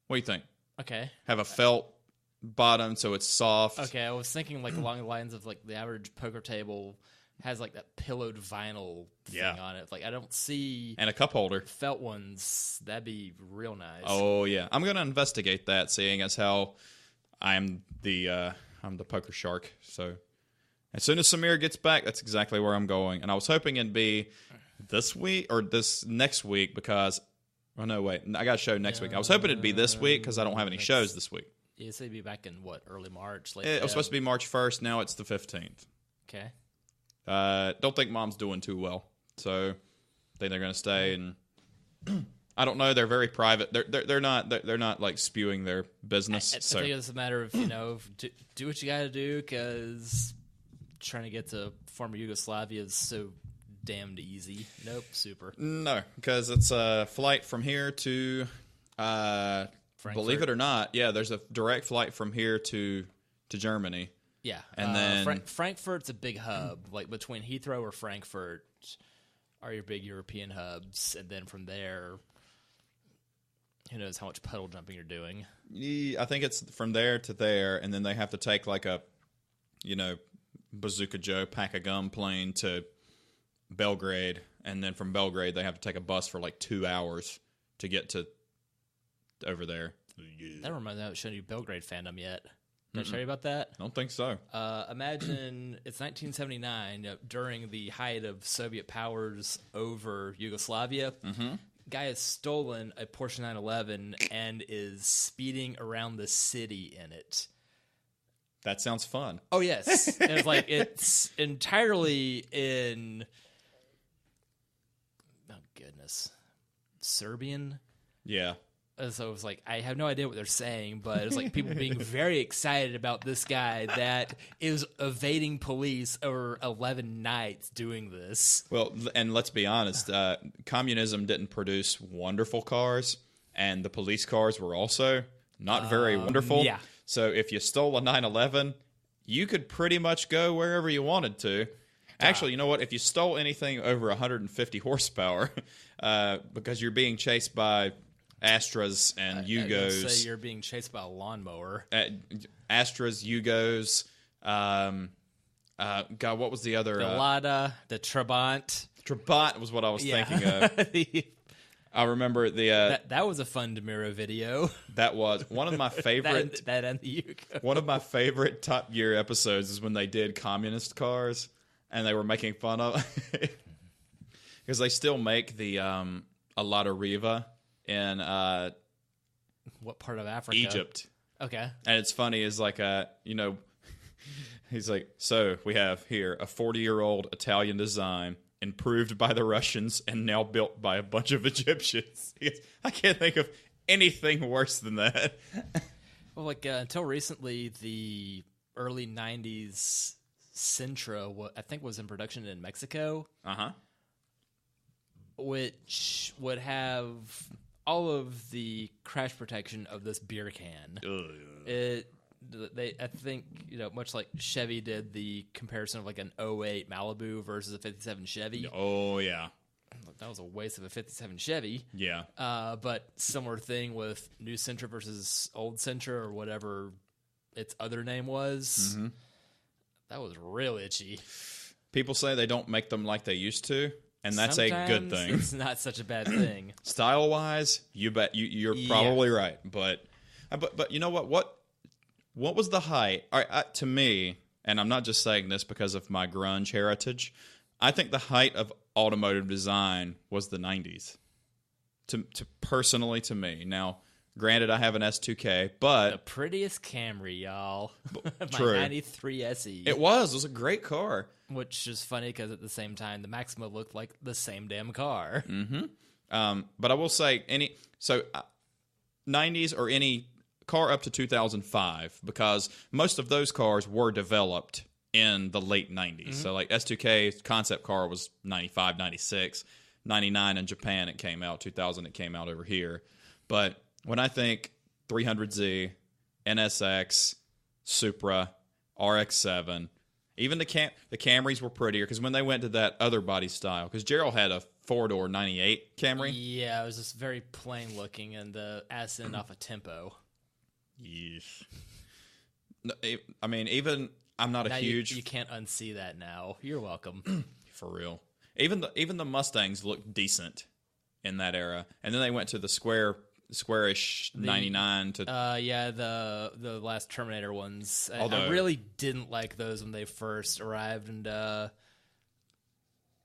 What do you think? Okay. Have a felt bottom so it's soft. Okay, I was thinking like along the lines of like the average poker table has like that pillowed vinyl thing on it. Like I don't see and a cup holder. Felt ones. That'd be real nice. Oh yeah. I'm gonna investigate that, seeing as how I'm the poker shark. So as soon as Samir gets back, that's exactly where I'm going. And I was hoping it'd be this week or this next week because oh no, wait. I got a show next week. I was hoping it'd be this week because I don't have any shows this week. Yeah, so it'd be back in what, early March? It was supposed to be March 1st. Now it's the 15th. Okay. Don't think Mom's doing too well, so I think they're going to stay. And I don't know. They're very private. They're not like spewing their business. I think it's a matter of do what you got to do, because trying to get to former Yugoslavia is so damned easy. Nope, super. No, because it's a flight from here to believe it or not, there's a direct flight from here to Germany. Yeah, and then Frankfurt's a big hub. Like between Heathrow or Frankfurt are your big European hubs, and then from there, who knows how much puddle jumping you're doing? I think it's from there to there, and then they have to take like a, Bazooka Joe pack of gum plane to Belgrade, and then from Belgrade they have to take a bus for like 2 hours to get to over there. That reminds me, I haven't shown you Belgrade fandom yet. Did I tell you about that? I don't think so. Imagine it's 1979, during the height of Soviet powers over Yugoslavia. Mm-hmm. Guy has stolen a Porsche 911 and is speeding around the city in it. That sounds fun. Oh, yes. And it's entirely in... Oh, goodness. Serbian? Yeah. So it was like, I have no idea what they're saying, but it's like people being very excited about this guy that is evading police over 11 nights doing this. Well, and let's be honest, communism didn't produce wonderful cars, and the police cars were also not very wonderful. Yeah. So if you stole a 911, you could pretty much go wherever you wanted to. Actually, you know what? If you stole anything over 150 horsepower, because you're being chased by Astras and Yugos. Say you're being chased by a lawnmower. Astras, Yugos. God, what was the other? The Lada, the Trabant. Trabant was what I was thinking of. I remember the that was a fun DeMuro video. That was one of my favorite. that and the Yugo. One of my favorite Top Gear episodes is when they did communist cars and they were making fun of because they still make the Alata Riva in what part of Africa? Egypt. Okay. And it's funny is like he's like, so we have here a 40-year-old Italian design improved by the Russians and now built by a bunch of Egyptians. I can't think of anything worse than that. Well, like until recently, the early 90s Sentra, I think was in production in Mexico, Uh-huh. which would have all of the crash protection of this beer can. I think, much like Chevy did the comparison of like an '08 Malibu versus a '57 Chevy. Oh, yeah. That was a waste of a '57 Chevy. Yeah. But similar thing with new Sentra versus old Sentra or whatever its other name was. Mm-hmm. That was real itchy. People say they don't make them like they used to, and that's a good thing. It's not such a bad thing. Style-wise, you bet you're probably right. But you know what? What was the height? All right, to me, and I'm not just saying this because of my grunge heritage, I think the height of automotive design was the 90s. Personally, to me. Now, granted, I have an S2K, but The prettiest Camry, y'all. My True. 93 SE. It was a great car. Which is funny because at the same time, the Maxima looked like the same damn car. But I will say 90s or any car up to 2005, because most of those cars were developed in the late 90s. So like S2K concept car was 95, 96, 99 in Japan it came out, 2000 it came out over here. But when I think 300Z, NSX, Supra, RX-7, even the Camrys were prettier because when they went to that other body style, because Gerald had a four-door 98 Camry. Yeah, it was just very plain looking and the ass end off a tempo. Yes. No, I mean, even I'm not Now a huge You can't unsee that now. You're welcome. for real. Even the Mustangs looked decent in that era, and then they went to the squarish 99 to the last Terminator ones. I Although- really didn't like those when they first arrived, and I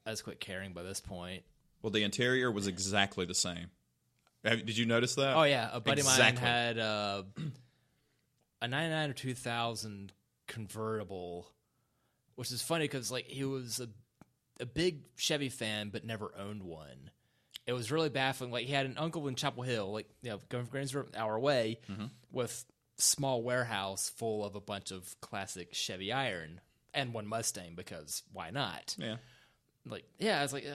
just quit caring by this point. well, the interior was exactly the same. Did you notice that? Oh yeah, a buddy of mine Exactly. had a 99 or 2000 convertible, which is funny because like he was a big Chevy fan but never owned one. It was really baffling. Like he had an uncle in Chapel Hill, like going from Greensboro, an hour away, with small warehouse full of a bunch of classic Chevy iron and one Mustang because why not? Yeah. Like I was like,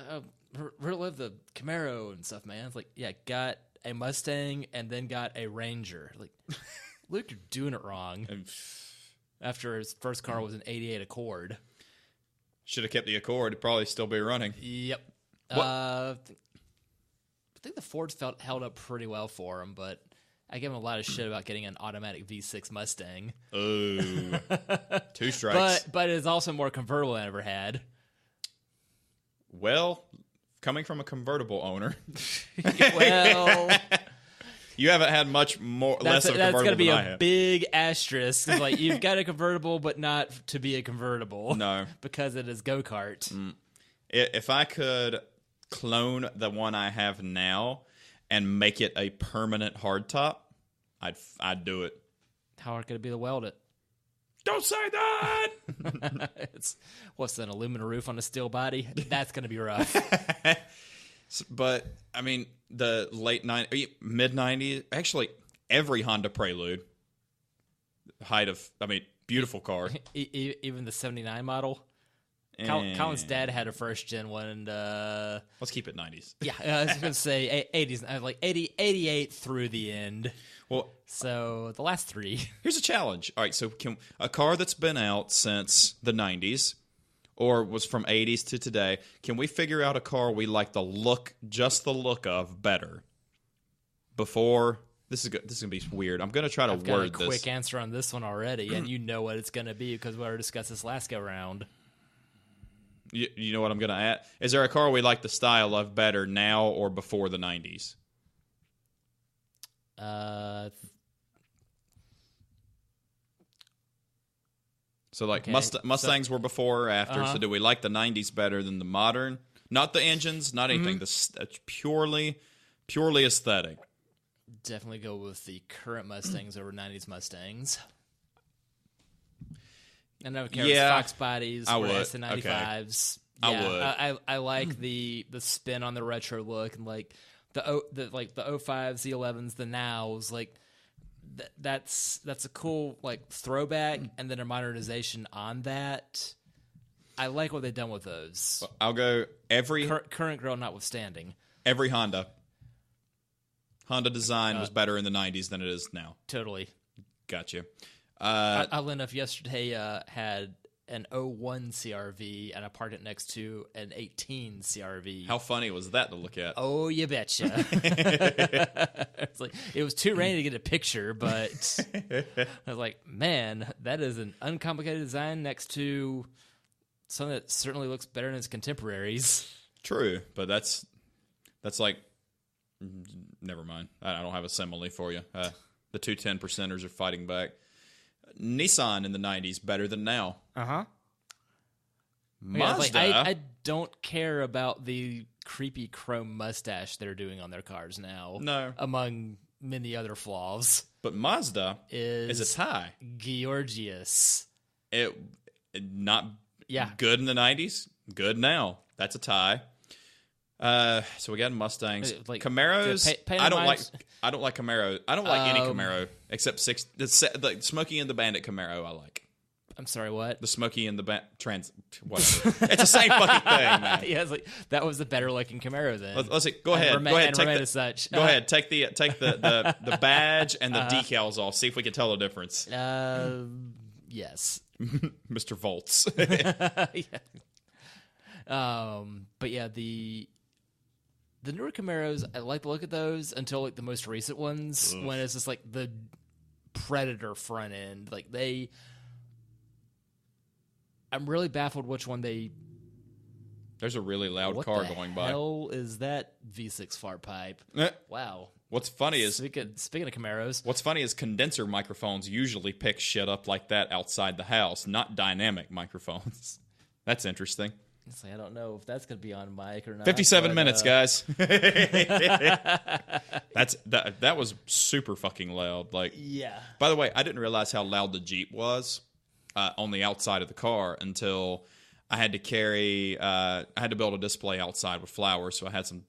relive the Camaro and stuff, man. It's like, got a Mustang and then got a Ranger. Like, Luke, you're doing it wrong. After his first car was an '88 Accord. Should have kept the Accord. It'd probably still be running. Yep. What- I think the Fords held up pretty well for him, but I gave him a lot of shit about getting an automatic V6 Mustang. Oh, 2 strikes. But it's also more convertible than I ever had. Well, coming from a convertible owner, Well, you haven't had much less of a that's convertible going to be than I a have. big asterisk. It's like you've got a convertible, but not to be a convertible. No. because it is go kart. If I could clone the one I have now and make it a permanent hardtop, I'd do it. How hard could it be to weld it? Don't say that. It's what's an aluminum roof on a steel body? That's going to be rough. But I mean, the late mid 90s, actually every Honda Prelude, beautiful car. Even the '79 model. And- Colin's dad had a first gen one, and Let's keep it 90s. yeah, I was going to say 80s, like 88 through the end. Well, So the last 3. here's a challenge. All right, so can a car that's been out since the 90s or was from 80s to today, can we figure out a car we like just the look of better before? This is going to be weird. I'm going to try to I've got a word quick this. answer on this one already, and you know what it's going to be because we already discussed this last go round. You know what I'm going to add? Is there a car we like the style of better now or before the 90s? So like Okay, Mustangs were before or after. So do we like the 90s better than the modern? Not the engines, not anything. That's purely aesthetic. Definitely go with the current Mustangs over 90s Mustangs. I don't care if it's Fox bodies I or would. S95s. I Yeah, would. I like the spin on the retro look and like the 05s, the 11s, the nows. Like that's a cool like throwback and then a modernization on that. I like what they've done with those. I'll go Current girl notwithstanding. Every Honda design was better in the 90s than it is now. Totally. Gotcha. Oddly enough, yesterday had an 01 CRV, and I parked it next to an 18 CRV. How funny was that to look at? Oh, you betcha. It was too rainy to get a picture, but I was like, man, that is an uncomplicated design next to something that certainly looks better than its contemporaries. True, but that's like, never mind. I don't have a simile for you. The two 10%ers are fighting back. Nissan in the 90s, better than now. Uh-huh. Mazda. I don't care about the creepy chrome mustache they're doing on their cars now. No. Among many other flaws. But Mazda is a tie. Georgius. Not good in the 90s, good now. That's a tie. So we got Mustangs, Camaros. I don't like Camaro. I don't like any Camaro except the Smokey and the Bandit Camaro. I like. I'm sorry, what? The Smokey and the whatever. It's the same fucking thing, man. Yeah, that was the better looking Camaro then. Let's see. Go ahead. Go ahead. Take the badge and the decals off. See if we can tell the difference. Yes. Mr. Volts. Yeah. But yeah, the newer Camaros, I like the look at those until like the most recent ones. Ugh. When it's just like the Predator front end. Like I'm really baffled which one they. There's a really loud car going by. What the hell is that V6 fart pipe? Wow. What's funny is speaking of Camaros. What's funny is condenser microphones usually pick shit up like that outside the house, not dynamic microphones. That's interesting. I don't know if that's going to be on mic or not. 57 minutes, guys. That was super fucking loud. Like, yeah. By the way, I didn't realize how loud the Jeep was on the outside of the car until I had to build a display outside with flowers, so I had some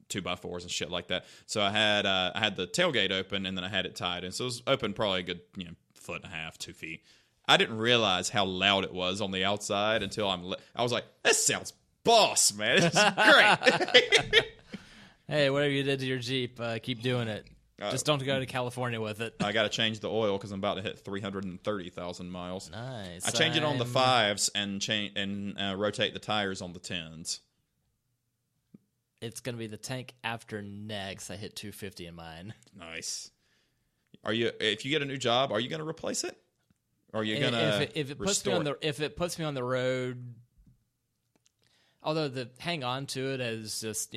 2x4s and shit like that. So I had the tailgate open and then I had it tied, and so it was open probably a good 1.5 foot, 2 feet. I didn't realize how loud it was on the outside until I was like, this sounds boss, man. This is great. Hey, whatever you did to your Jeep, keep doing it. Just don't go to California with it. I got to change the oil because I'm about to hit 330,000 miles. Nice. I change it on the 5s and rotate the tires on the 10s. It's going to be the tank after next. I hit 250 in mine. Nice. If you get a new job, are you going to replace it? Or are you gonna if it puts me on the road? Although hang on to it as just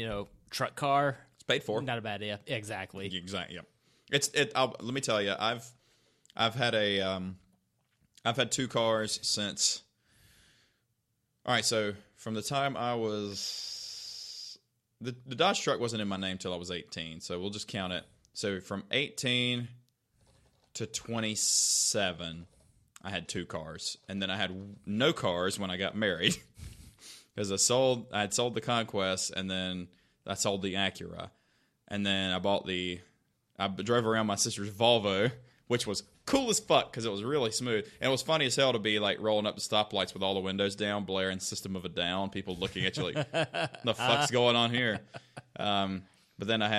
truck car, it's paid for. Not a bad idea. Exactly. Exactly. Yep. Let me tell you, I've had 2 cars since. All right, so from the time I was the Dodge truck wasn't in my name till I was 18, so we'll just count it. So from 18 to 27. I had 2 cars, and then I had no cars when I got married because I had sold the Conquest, and then I sold the Acura, and then I drove around my sister's Volvo, which was cool as fuck because it was really smooth, and it was funny as hell to be like rolling up the stoplights with all the windows down, blaring System of a Down, people looking at you like, the fuck's going on here? But then I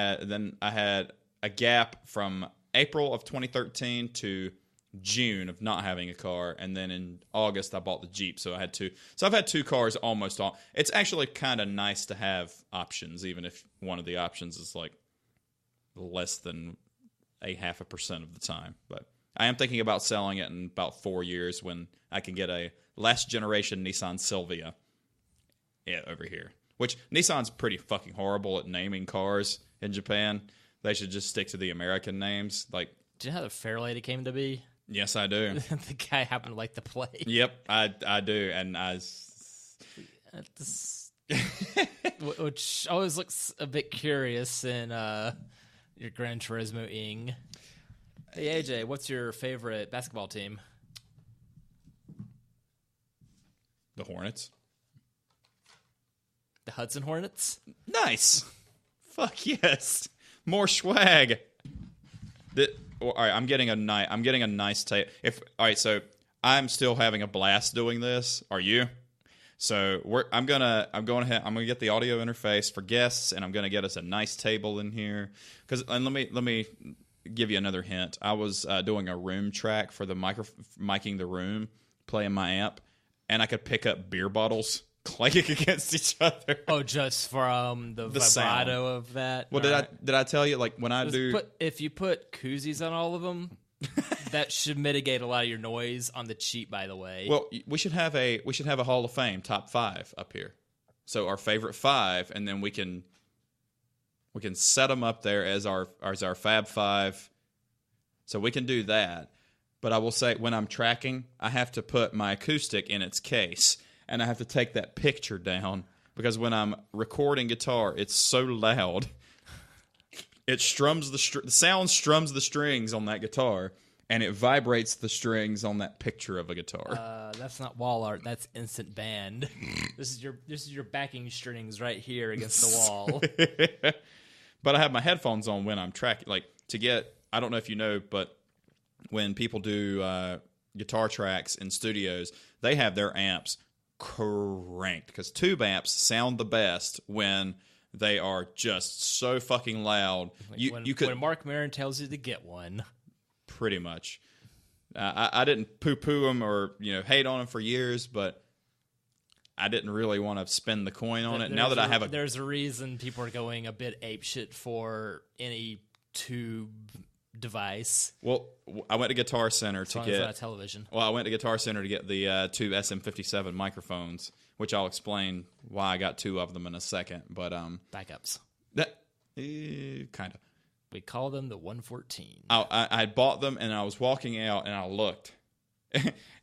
had a gap from April of 2013 to June of not having a car, and then in August I bought the Jeep, so I had 2. So I've had 2 cars almost all. It's actually kind of nice to have options, even if one of the options is like less than 0.5% of the time. But I am thinking about selling it in about 4 years when I can get a last generation Nissan Silvia over here. Which Nissan's pretty fucking horrible at naming cars in Japan. They should just stick to the American names. Like, do you know how the Fairlady came to be? Yes, I do. The guy happened to like the play. Yep, I do, and which always looks a bit curious in your Gran Turismo-ing. Hey AJ, what's your favorite basketball team? The Hornets. The Hudson Hornets? Nice. Fuck yes. More swag. All right, I'm getting a nice tape. All right, so I'm still having a blast doing this. Are you? So I'm gonna get the audio interface for guests, and I'm gonna get us a nice table in here. And let me give you another hint. I was doing a room track for the miking the room, playing my amp, and I could pick up beer bottles clanking against each other. Oh, just from the vibrato sound of that. Well, did I tell you, like, when I do... If you put koozies on all of them, that should mitigate a lot of your noise on the cheap, by the way. Well, we should have a Hall of Fame top 5 up here. So our favorite 5, and then we can set them up there as our Fab 5. So we can do that. But I will say, when I'm tracking, I have to put my acoustic in its case, and I have to take that picture down, because when I'm recording guitar, it's so loud. It strums the sound strums the strings on that guitar, and it vibrates the strings on that picture of a guitar. That's not wall art. That's instant band. This is your backing strings right here against the wall. But I have my headphones on when I'm tracking, like, to get. I don't know if you know, but when people do guitar tracks in studios, they have their amps cranked, because tube amps sound the best when they are just so fucking loud. Like when Mark Maron tells you to get one. Pretty much. I didn't poo-poo them or hate on them for years, but I didn't really want to spend the coin on it. Now that I have there's a reason people are going a bit apeshit for any tube device. Well, I went to Guitar Center to get a television. Well, I went to Guitar Center to get the two SM57 microphones, which I'll explain why I got 2 of them in a second. But backups. That kind of. We call them the 114. I bought them, and I was walking out, and I looked,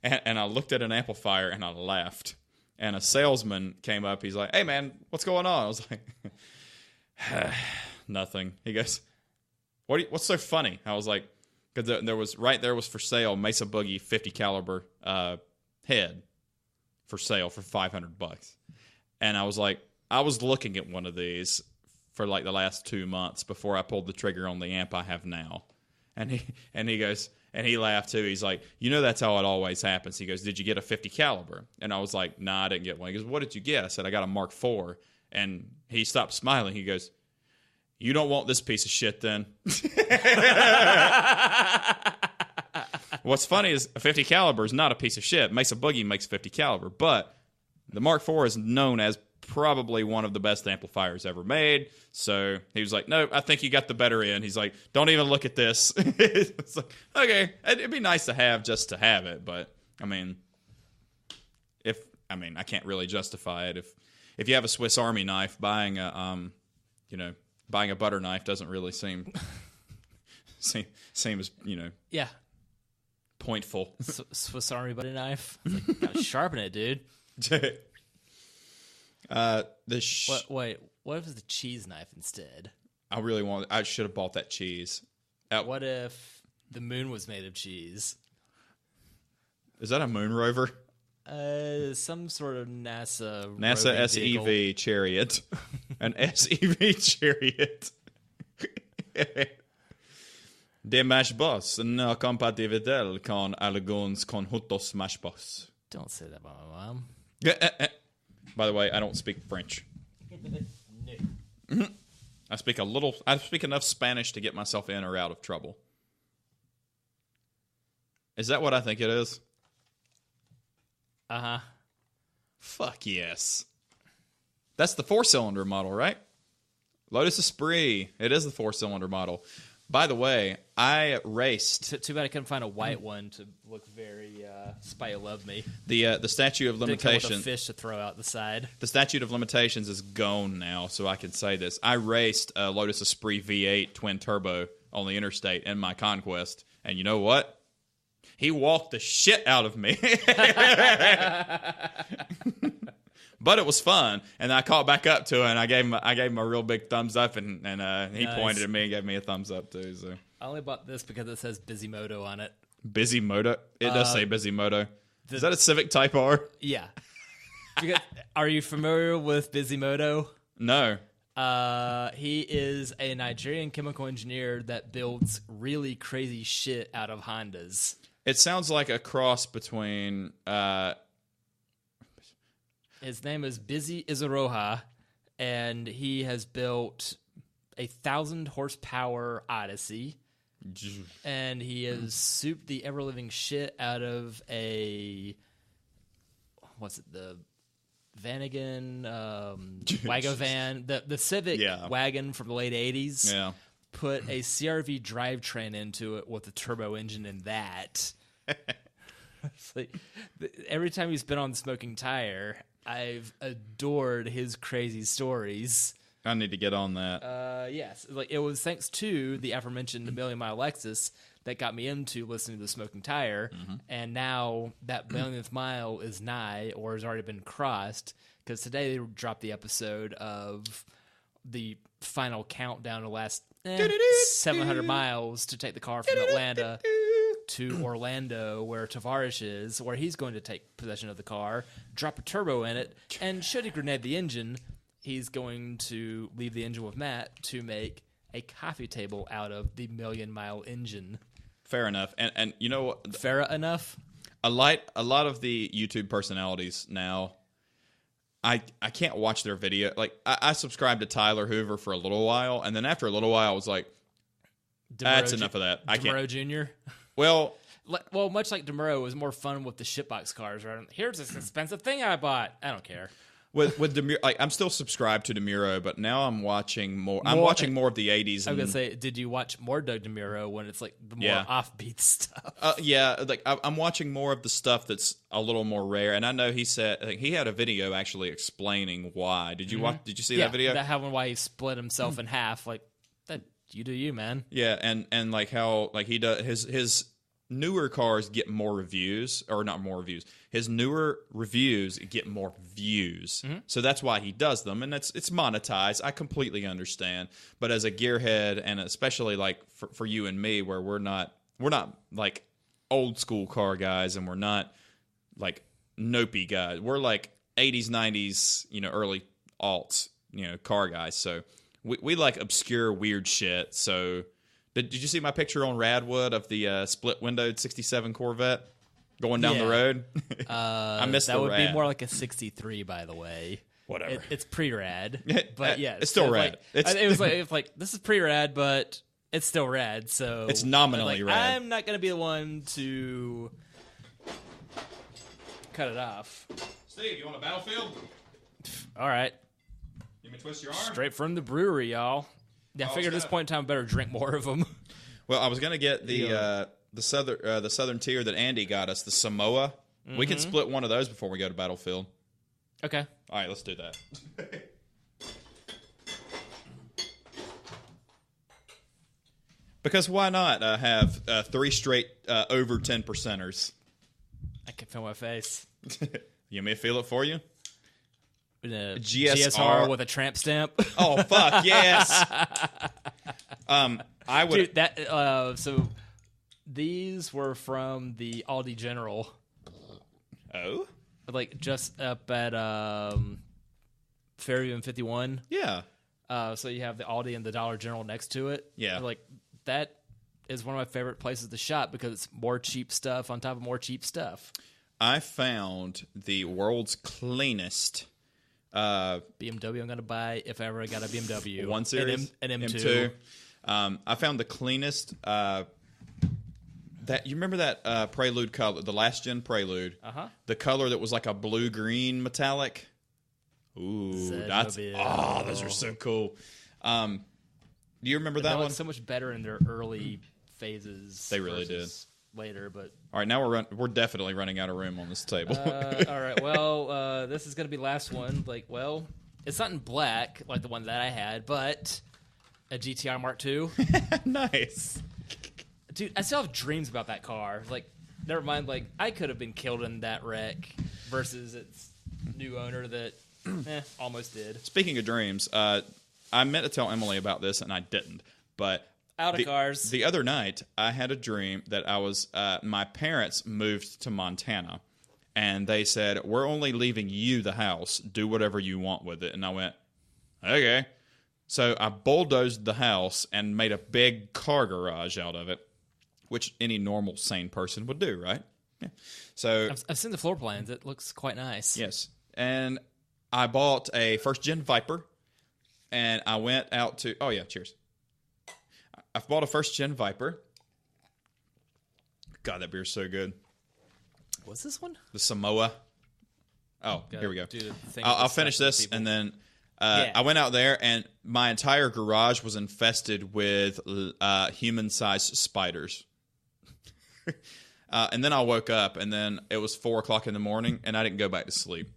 and I looked at an amplifier, and I laughed. And a salesman came up. He's like, "Hey, man, what's going on?" I was like, "Nothing." He goes, What's so funny? I was like, because there was for sale Mesa Boogie 50 caliber head for sale for $500, and I was like, I was looking at one of these for like the last 2 months before I pulled the trigger on the amp I have now, and he goes, and he laughed too. He's like, that's how it always happens. He goes, "Did you get a 50 caliber?" And I was like, "Nah, I didn't get one." He goes, "What did you get?" I said, "I got a Mark IV," and he stopped smiling. He goes, "You don't want this piece of shit, then." What's funny is a 50 caliber is not a piece of shit. Mesa Boogie makes 50 caliber, but the Mark IV is known as probably one of the best amplifiers ever made. So he was like, "No, I think you got the better end." He's like, "Don't even look at this." It's like, okay, it'd be nice to have just to have it, but I mean, I can't really justify it. If you have a Swiss Army knife, buying a butter knife doesn't really seem as yeah, pointful. Swiss Army butter knife. Like, gotta sharpen it, dude. Wait, what if it's the cheese knife instead? I should have bought that cheese. What if the moon was made of cheese? Is that a moon rover? Some sort of NASA SEV chariot. An SEV chariot. De mashbos no compatibilitel con alguns conjuntos mashbos. Don't say that about my mom. By the way, I don't speak French. No. I speak enough Spanish to get myself in or out of trouble. Is that what I think it is? Uh-huh. Fuck yes. That's the 4-cylinder model, right? Lotus Esprit. It is the 4-cylinder model. By the way, I raced. Too bad I couldn't find a white one to look very Spy Love Me. The statute of limitations. Didn't come with a fish to throw out the side. The statute of limitations is gone now, so I can say this. I raced a Lotus Esprit V8 twin turbo on the interstate in my Conquest, and you know what? He walked the shit out of me. But it was fun, and I caught back up to it, and I gave him a real big thumbs up, and he pointed at me and gave me a thumbs up too. So I only bought this because it says Bisimoto on it. Bisimoto? It does say Bisimoto. Is that a Civic Type R? Yeah. Are you familiar with Bisimoto? No. He is a Nigerian chemical engineer that builds really crazy shit out of Hondas. It sounds like a cross between His name is Busy Izaroha, and he has built a 1,000 horsepower Odyssey. And he has souped the ever living shit out of the Vanagon Wago van, the Civic wagon from the late 80s. Yeah. Put a CRV drivetrain into it with a turbo engine in that. It's like, every time he's been on Smoking Tire, I've adored his crazy stories. I need to get on that. Yes, like it was thanks to the aforementioned Million Mile Lexus that got me into listening to the Smoking Tire, and now that millionth mile is nigh or has already been crossed, because today they dropped the episode of the final countdown to the last 700 miles to take the car from Atlanta to Orlando, where Tavares is, where he's going to take possession of the car, drop a turbo in it, and should he grenade the engine, he's going to leave the engine with Matt to make a coffee table out of the Million Mile engine. Fair enough. And you know what? Fair enough? A lot of the YouTube personalities now, I can't watch their video. Like, I subscribed to Tyler Hoover for a little while, and then after a little while, I was like, that's enough of that. I can't. DeMuro Jr.? Well, much like DeMuro, it was more fun with the shitbox cars. Right? Here's this expensive thing I bought. I don't care. With DeMuro, like, I'm still subscribed to DeMuro, but now I'm watching more. I'm watching more of the '80s. I was gonna say, did you watch more Doug DeMuro when it's like the more offbeat stuff? Yeah, like I'm watching more of the stuff that's a little more rare. And I know he said, I think he had a video actually explaining why. Did you watch? Did you see that video? That why he split himself in half. Like that, you do you, man. Yeah, and like how like he does his newer cars get more reviews, or not more reviews. His newer reviews get more views. So that's why he does them, and it's monetized. I completely understand. But as a gearhead, and especially like for you and me, where we're not like old school car guys, and we're not like nopey guys. We're like 80s, 90s, early aughts, car guys. So we like obscure, weird shit. So did you see my picture on Radwood of the split windowed '67 Corvette going down the road? I missed that. The would rad. be more like a '63, by the way. Whatever. It's pre-rad, but yeah, it's still rad. It was like this is pre-rad, but it's still rad. So it's nominally rad. I'm not going to be the one to cut it off. Steve, you want a Battlefield? All right. You me twist your arm? Straight from the brewery, y'all. Yeah, I figured at this point in time, I better drink more of them. Well, I was gonna get the southern tier that Andy got us, the Samoa. We can split one of those before we go to Battlefield. Okay. All right, let's do that. Because why not have 3 straight over 10%ers? I can feel my face. You may feel it for you. GSR with a tramp stamp. Oh fuck yes! I would. Dude, that so these were from the Aldi General. Oh, like just up at Fairview and 51. Yeah. So you have the Aldi and the Dollar General next to it. Yeah. Like that is one of my favorite places to shop because it's more cheap stuff on top of more cheap stuff. I found the world's cleanest BMW I'm going to buy if ever I got a BMW. 1 Series. An M2. I found the cleanest. That you remember that Prelude color, the last gen Prelude? The color that was like a blue-green metallic. Ooh, those are so cool. Do you remember that one? So much better in their early phases. They really did. Later, but all right, now we're definitely running out of room on this table. All right, well, this is gonna be the last one. Like, well, it's not in black like the one that I had, but a GTR Mark II. Nice, dude. I still have dreams about that car. Like, never mind. Like, I could have been killed in that wreck versus its new owner that almost did. Speaking of dreams, I meant to tell Emily about this and I didn't, but. Out of cars. The other night, I had a dream that I was. My parents moved to Montana, and they said, "We're only leaving you the house. Do whatever you want with it." And I went, "Okay." So I bulldozed the house and made a big car garage out of it, which any normal, sane person would do, right? Yeah. So I've seen the floor plans. It looks quite nice. Yes, and I bought a first-gen Viper, and I went out to... Oh, yeah, cheers. I bought a first-gen Viper. God, that beer's so good. What's this one? The Samoa. Oh, here we go. I'll finish this, and then I went out there, and my entire garage was infested with human-sized spiders. And then I woke up, and then it was 4 o'clock in the morning, and I didn't go back to sleep.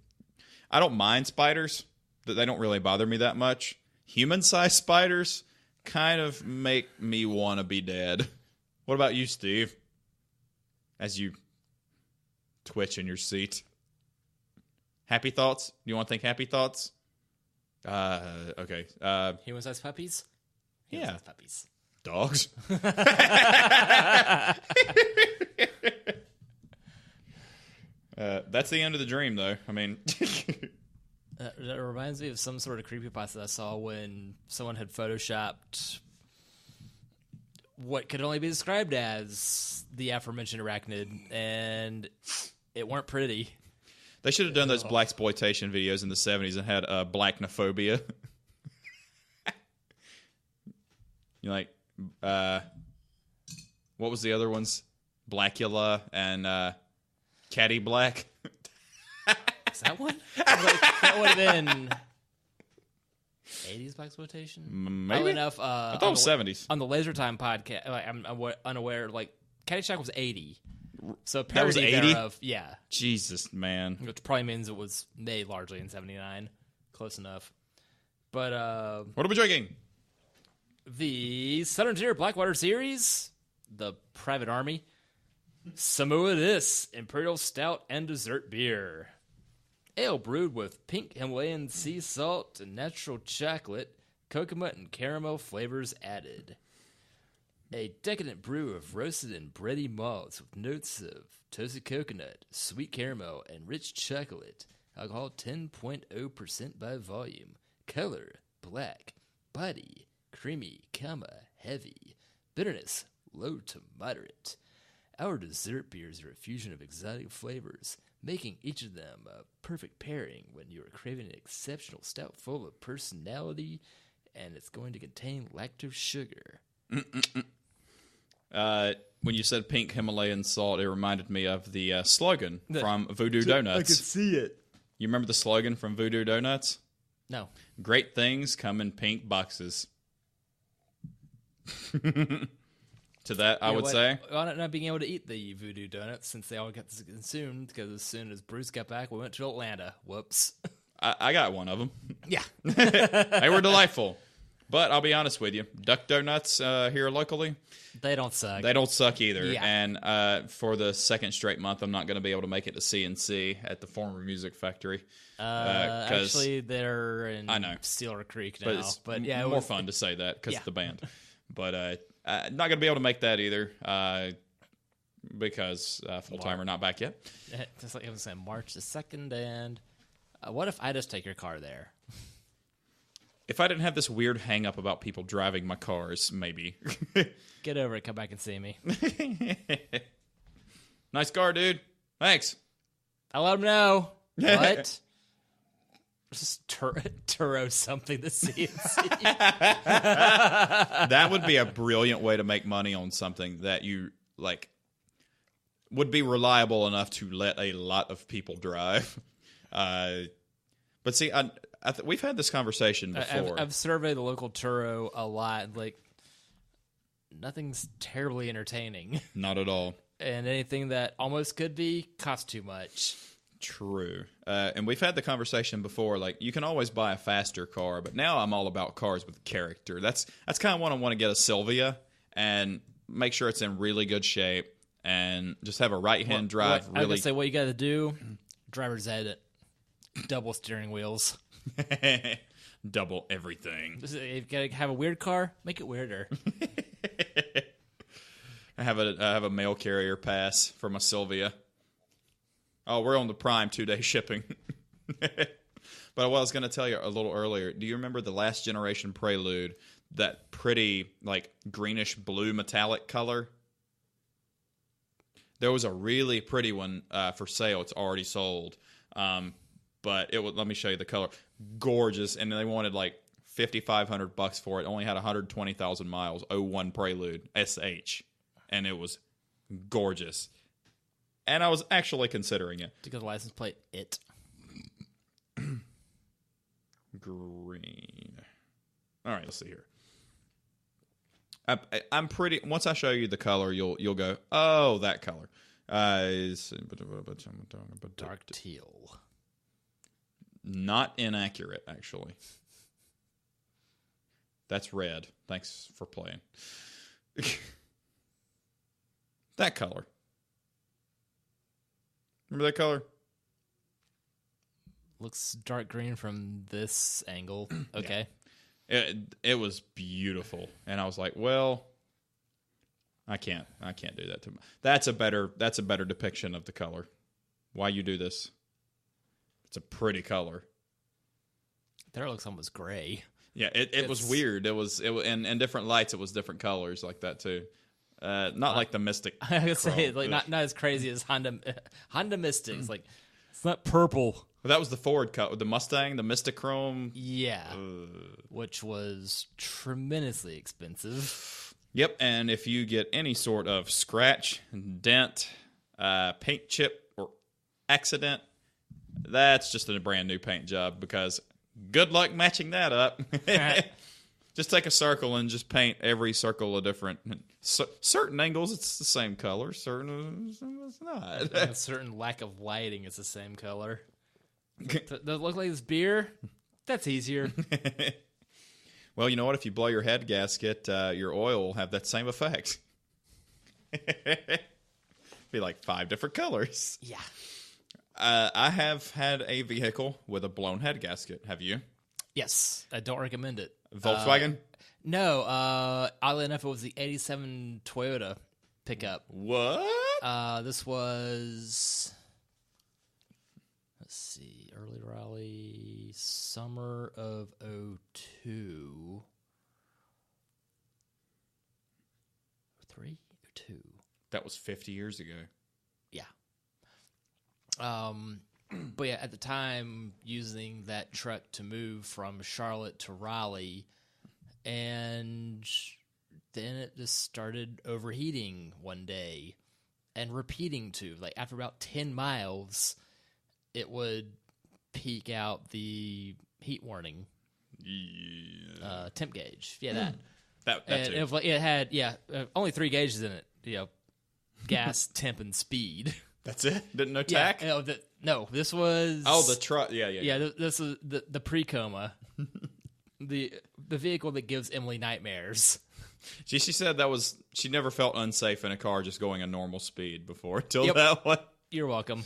I don't mind spiders. They don't really bother me that much. Human-sized spiders kind of make me want to be dead. What about you, Steve? As you twitch in your seat. Happy thoughts? Do you want to think happy thoughts? Okay. Human-sized puppies? Human-sized puppies. Dogs? That's the end of the dream, though. I mean... That reminds me of some sort of creepypasta I saw when someone had photoshopped what could only be described as the aforementioned arachnid, and it weren't pretty. They should have done those blaxploitation videos in the 70s and had blacknophobia. You like, what was the other ones? Blackula and Caddy Black. Is that one? That would have been 80s blaxploitation. Maybe enough. I thought it was 70s. On the Laser Time podcast, I'm unaware. Like Caddyshack was 80, so that was 80. Thereof, yeah. Jesus, man. Which probably means it was made largely in 79. Close enough. But what are we drinking? The Southern Tier Blackwater Series, the Private Army, Samoa This Imperial Stout and Dessert Beer. Ale brewed with pink Himalayan sea salt and natural chocolate, coconut and caramel flavors added. A decadent brew of roasted and bready malts with notes of toasted coconut, sweet caramel, and rich chocolate. Alcohol 10.0% by volume. Color black. Body creamy, heavy. Bitterness low to moderate. Our dessert beers are a fusion of exotic flavors, making each of them a perfect pairing when you are craving an exceptional stout full of personality, and it's going to contain lactose sugar. When you said pink Himalayan salt, it reminded me of the slogan from Voodoo Donuts. I could see it. You remember the slogan from Voodoo Donuts? No. Great things come in pink boxes. To that, I would say. Well, not being able to eat the Voodoo Donuts since they all got consumed, because as soon as Bruce got back, we went to Atlanta. Whoops. I got one of them. Yeah. They were delightful. But I'll be honest with you, Duck Donuts here locally, they don't suck. They don't suck either. Yeah. And for the second straight month, I'm not going to be able to make it to CNC at the former Music Factory. Actually, they're in Steeler Creek now. But yeah, it was more fun to say that because of the band. But not going to be able to make that either because full-timer not back yet. Just like I was saying, March the 2nd, and what if I just take your car there? If I didn't have this weird hang-up about people driving my cars, maybe. Get over it. Come back and see me. Nice car, dude. Thanks. I let him know. What? Just Turo something to CNC. That would be a brilliant way to make money on something that you, like, would be reliable enough to let a lot of people drive. But see, we've had this conversation before. I've surveyed the local Turo a lot. Like, nothing's terribly entertaining. Not at all. And anything that almost could be costs too much. True. And we've had the conversation before. Like, you can always buy a faster car, but now I'm all about cars with character. That's kind of what I want to get a Sylvia and make sure it's in really good shape and just have a right-hand drive. I was going to say, what you got to do, driver's ed, double steering wheels. Double everything. You've got to have a weird car, make it weirder. I have a mail carrier pass for my Sylvia. Oh, we're on the Prime 2-day shipping. But what I was going to tell you a little earlier, do you remember the last generation Prelude, that pretty, like, greenish blue metallic color? There was a really pretty one for sale. It's already sold. but it would. Let me show you the color. Gorgeous, and they wanted like $5,500 for it. Only had 120,000 miles. '01 Prelude SH, and it was gorgeous. And I was actually considering it. To get the license plate, it. Green. All right, let's see here. I'm pretty. Once I show you the color, you'll go, oh, that color. Dark teal. Not inaccurate, actually. That's red. Thanks for playing. That color. Remember that color? Looks dark green from this angle. Okay. Yeah. It was beautiful, and I was like, well, I can't do that to me. That's a better depiction of the color. Why you do this? It's a pretty color. There it looks almost gray. Yeah, it was weird. It was in different lights. It was different colors like that too. Not like the Mystic. I would say like not as crazy as Honda Mystic. It's like it's not purple. But that was the Ford cut with the Mustang, the Mystic Chrome. Yeah, which was tremendously expensive. Yep, and if you get any sort of scratch, dent, paint chip, or accident, that's just a brand new paint job because good luck matching that up. Just take a circle and just paint every circle a different. Certain angles, it's the same color. Certain, it's not. A certain lack of lighting is the same color. Does it look like this beer? That's easier. Well, you know what? If you blow your head gasket, your oil will have that same effect. Be like 5 different colors. Yeah. I have had a vehicle with a blown head gasket. Have you? Yes. I don't recommend it. Volkswagen? No. Oddly enough, it was the 87 Toyota pickup. What? This was... Let's see. Early rally, summer of 02. 03? 02. That was 50 years ago. Yeah. But yeah, at the time, using that truck to move from Charlotte to Raleigh, and then it just started overheating one day and repeating too. Like after about 10 miles, it would peak out the heat warning temp gauge. Yeah, that too. It had only 3 gauges in it. You know, gas, temp, and speed. That's it? Didn't know tack? Yeah, no, this was... Oh, the truck. Yeah. Yeah, this is the pre-coma. the vehicle that gives Emily nightmares. She said she never felt unsafe in a car just going a normal speed before until that one. You're welcome.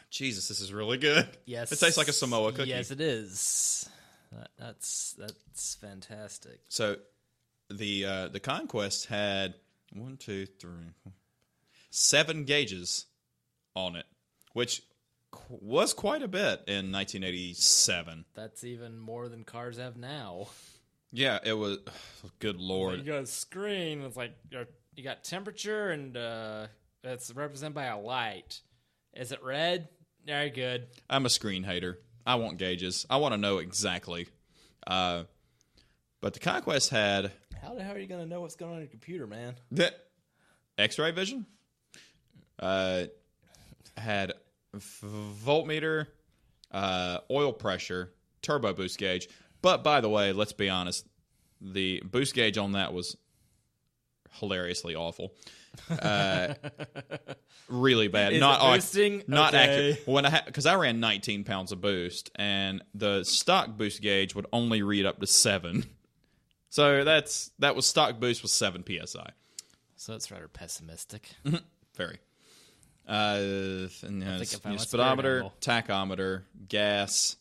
Jesus, this is really good. Yes. It tastes like a Samoa cookie. Yes, it is. That's fantastic. So the Conquest had 7 gauges on it, which was quite a bit in 1987. That's even more than cars have now. Yeah, it was. Good Lord. You got a screen. It's like you got temperature, and it's represented by a light. Is it red? Very good. I'm a screen hater. I want gauges. I want to know exactly. But the Conquest had... How the hell are you going to know what's going on in your computer, man? X-ray vision. Had voltmeter, oil pressure, turbo boost gauge. But, by the way, let's be honest. The boost gauge on that was hilariously awful. Really bad. Is not it boosting? Not Okay. accurate. Because I ran 19 pounds of boost, and the stock boost gauge would only read up to 7. So that was stock boost was 7 psi. So it's rather pessimistic. Very. And speedometer, speedometer, tachometer, gas,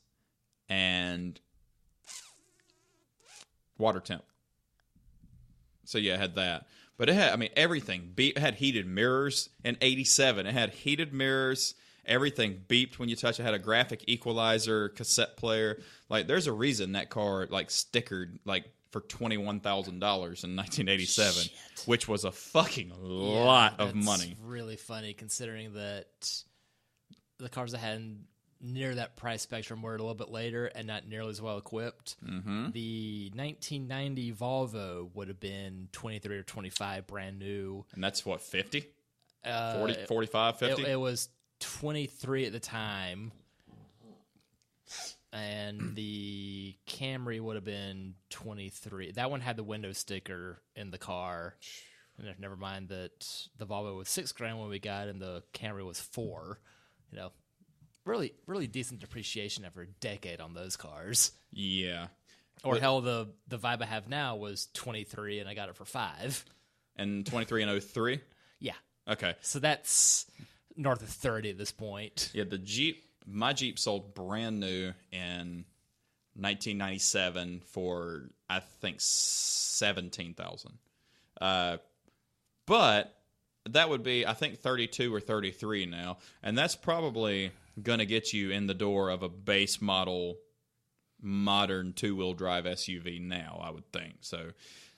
and water temp. So yeah, it had that. But it had, everything. It had heated mirrors in 87. It had heated mirrors. Everything beeped when you touch it. It had a graphic equalizer, cassette player. Like, there's a reason that car, stickered, for $21,000 in 1987, Shit. which was a fucking lot of money. Really funny considering that the cars I had near that price spectrum were a little bit later and not nearly as well equipped. Mm-hmm. The 1990 Volvo would have been 23 or 25 brand new. And that's what, 50? 40, 45, 50? It was 23 at the time. And the Camry would have been 23. That one had the window sticker in the car. And never mind that the Volvo was $6,000 when we got, and the Camry was $4,000. You know, really, really decent depreciation after a decade on those cars. Yeah. Or hell, the Vibe I have now was 23, and I got it for $5,000. And 23 and 03? Yeah. Okay. So that's north of 30 at this point. Yeah, my Jeep sold brand new in 1997 for, I think, $17,000. But that would be, I think, 32 or 33 now. And that's probably going to get you in the door of a base model modern two-wheel drive SUV now, I would think. So,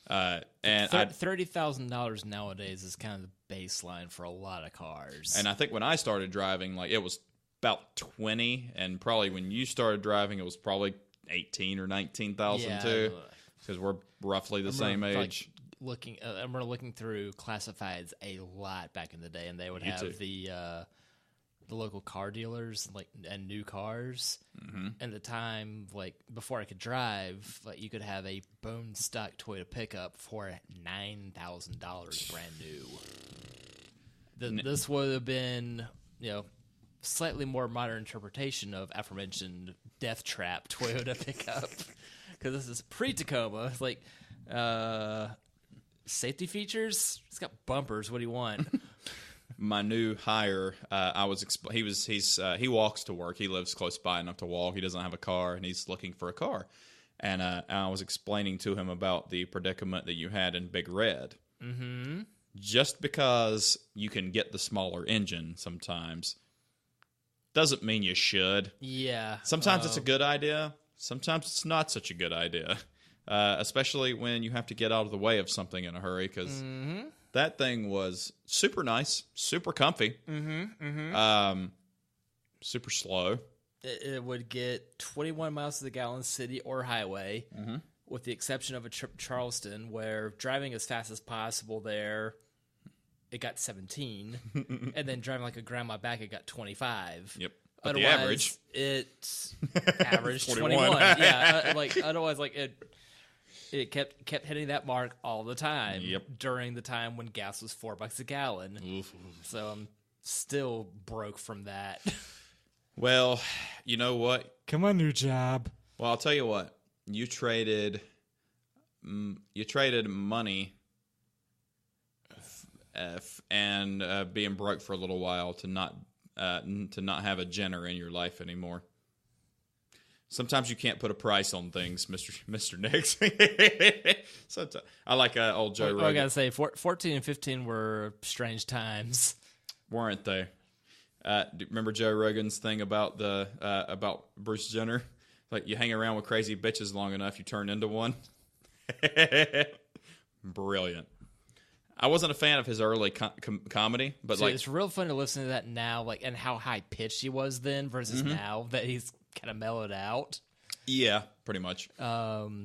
and $30,000 nowadays is kind of the baseline for a lot of cars. And I think when I started driving, like, it was about 20, and probably when you started driving, it was probably 18 or 19,000 too, because we're roughly the same age. I'm looking through classifieds a lot back in the day, and they would have the local car dealers and new cars. Mm-hmm. At the time, like before I could drive, like you could have a bone stock Toyota pickup for $9,000 brand new. This would have been, slightly more modern interpretation of aforementioned death trap Toyota pickup, because this is pre-Tacoma. It's like safety features. It's got bumpers. What do you want? My new hire, he walks to work. He lives close by enough to walk. He doesn't have a car, and he's looking for a car. And I was explaining to him about the predicament that you had in Big Red. Mm-hmm. Just because you can get the smaller engine sometimes doesn't mean you should. Yeah. Sometimes it's a good idea. Sometimes it's not such a good idea. Especially when you have to get out of the way of something in a hurry, because that thing was super nice, super comfy, super slow. It would get 21 miles to the gallon city or highway, with the exception of a trip to Charleston, where driving as fast as possible there, it got 17, and then driving like a grandma back, it got 25. Yep. But otherwise, the average, it averaged 21. Yeah, otherwise, it kept hitting that mark all the time. Yep. During the time when gas was $4 a gallon. Oof. So I'm still broke from that. Well, you know what? Come on, new job. Well, I'll tell you what. You traded money and being broke for a little while to not have a Jenner in your life anymore. Sometimes you can't put a price on things, Mr. Nix. Sometimes, I like old Joe Rogan. I gotta say, 14 and 15 were strange times, weren't they? Do you remember Joe Rogan's thing about about Bruce Jenner? Like, you hang around with crazy bitches long enough, you turn into one. Brilliant. I wasn't a fan of his early comedy, but it's real fun to listen to that now, and how high pitched he was then versus now that he's kind of mellowed out. Yeah, pretty much.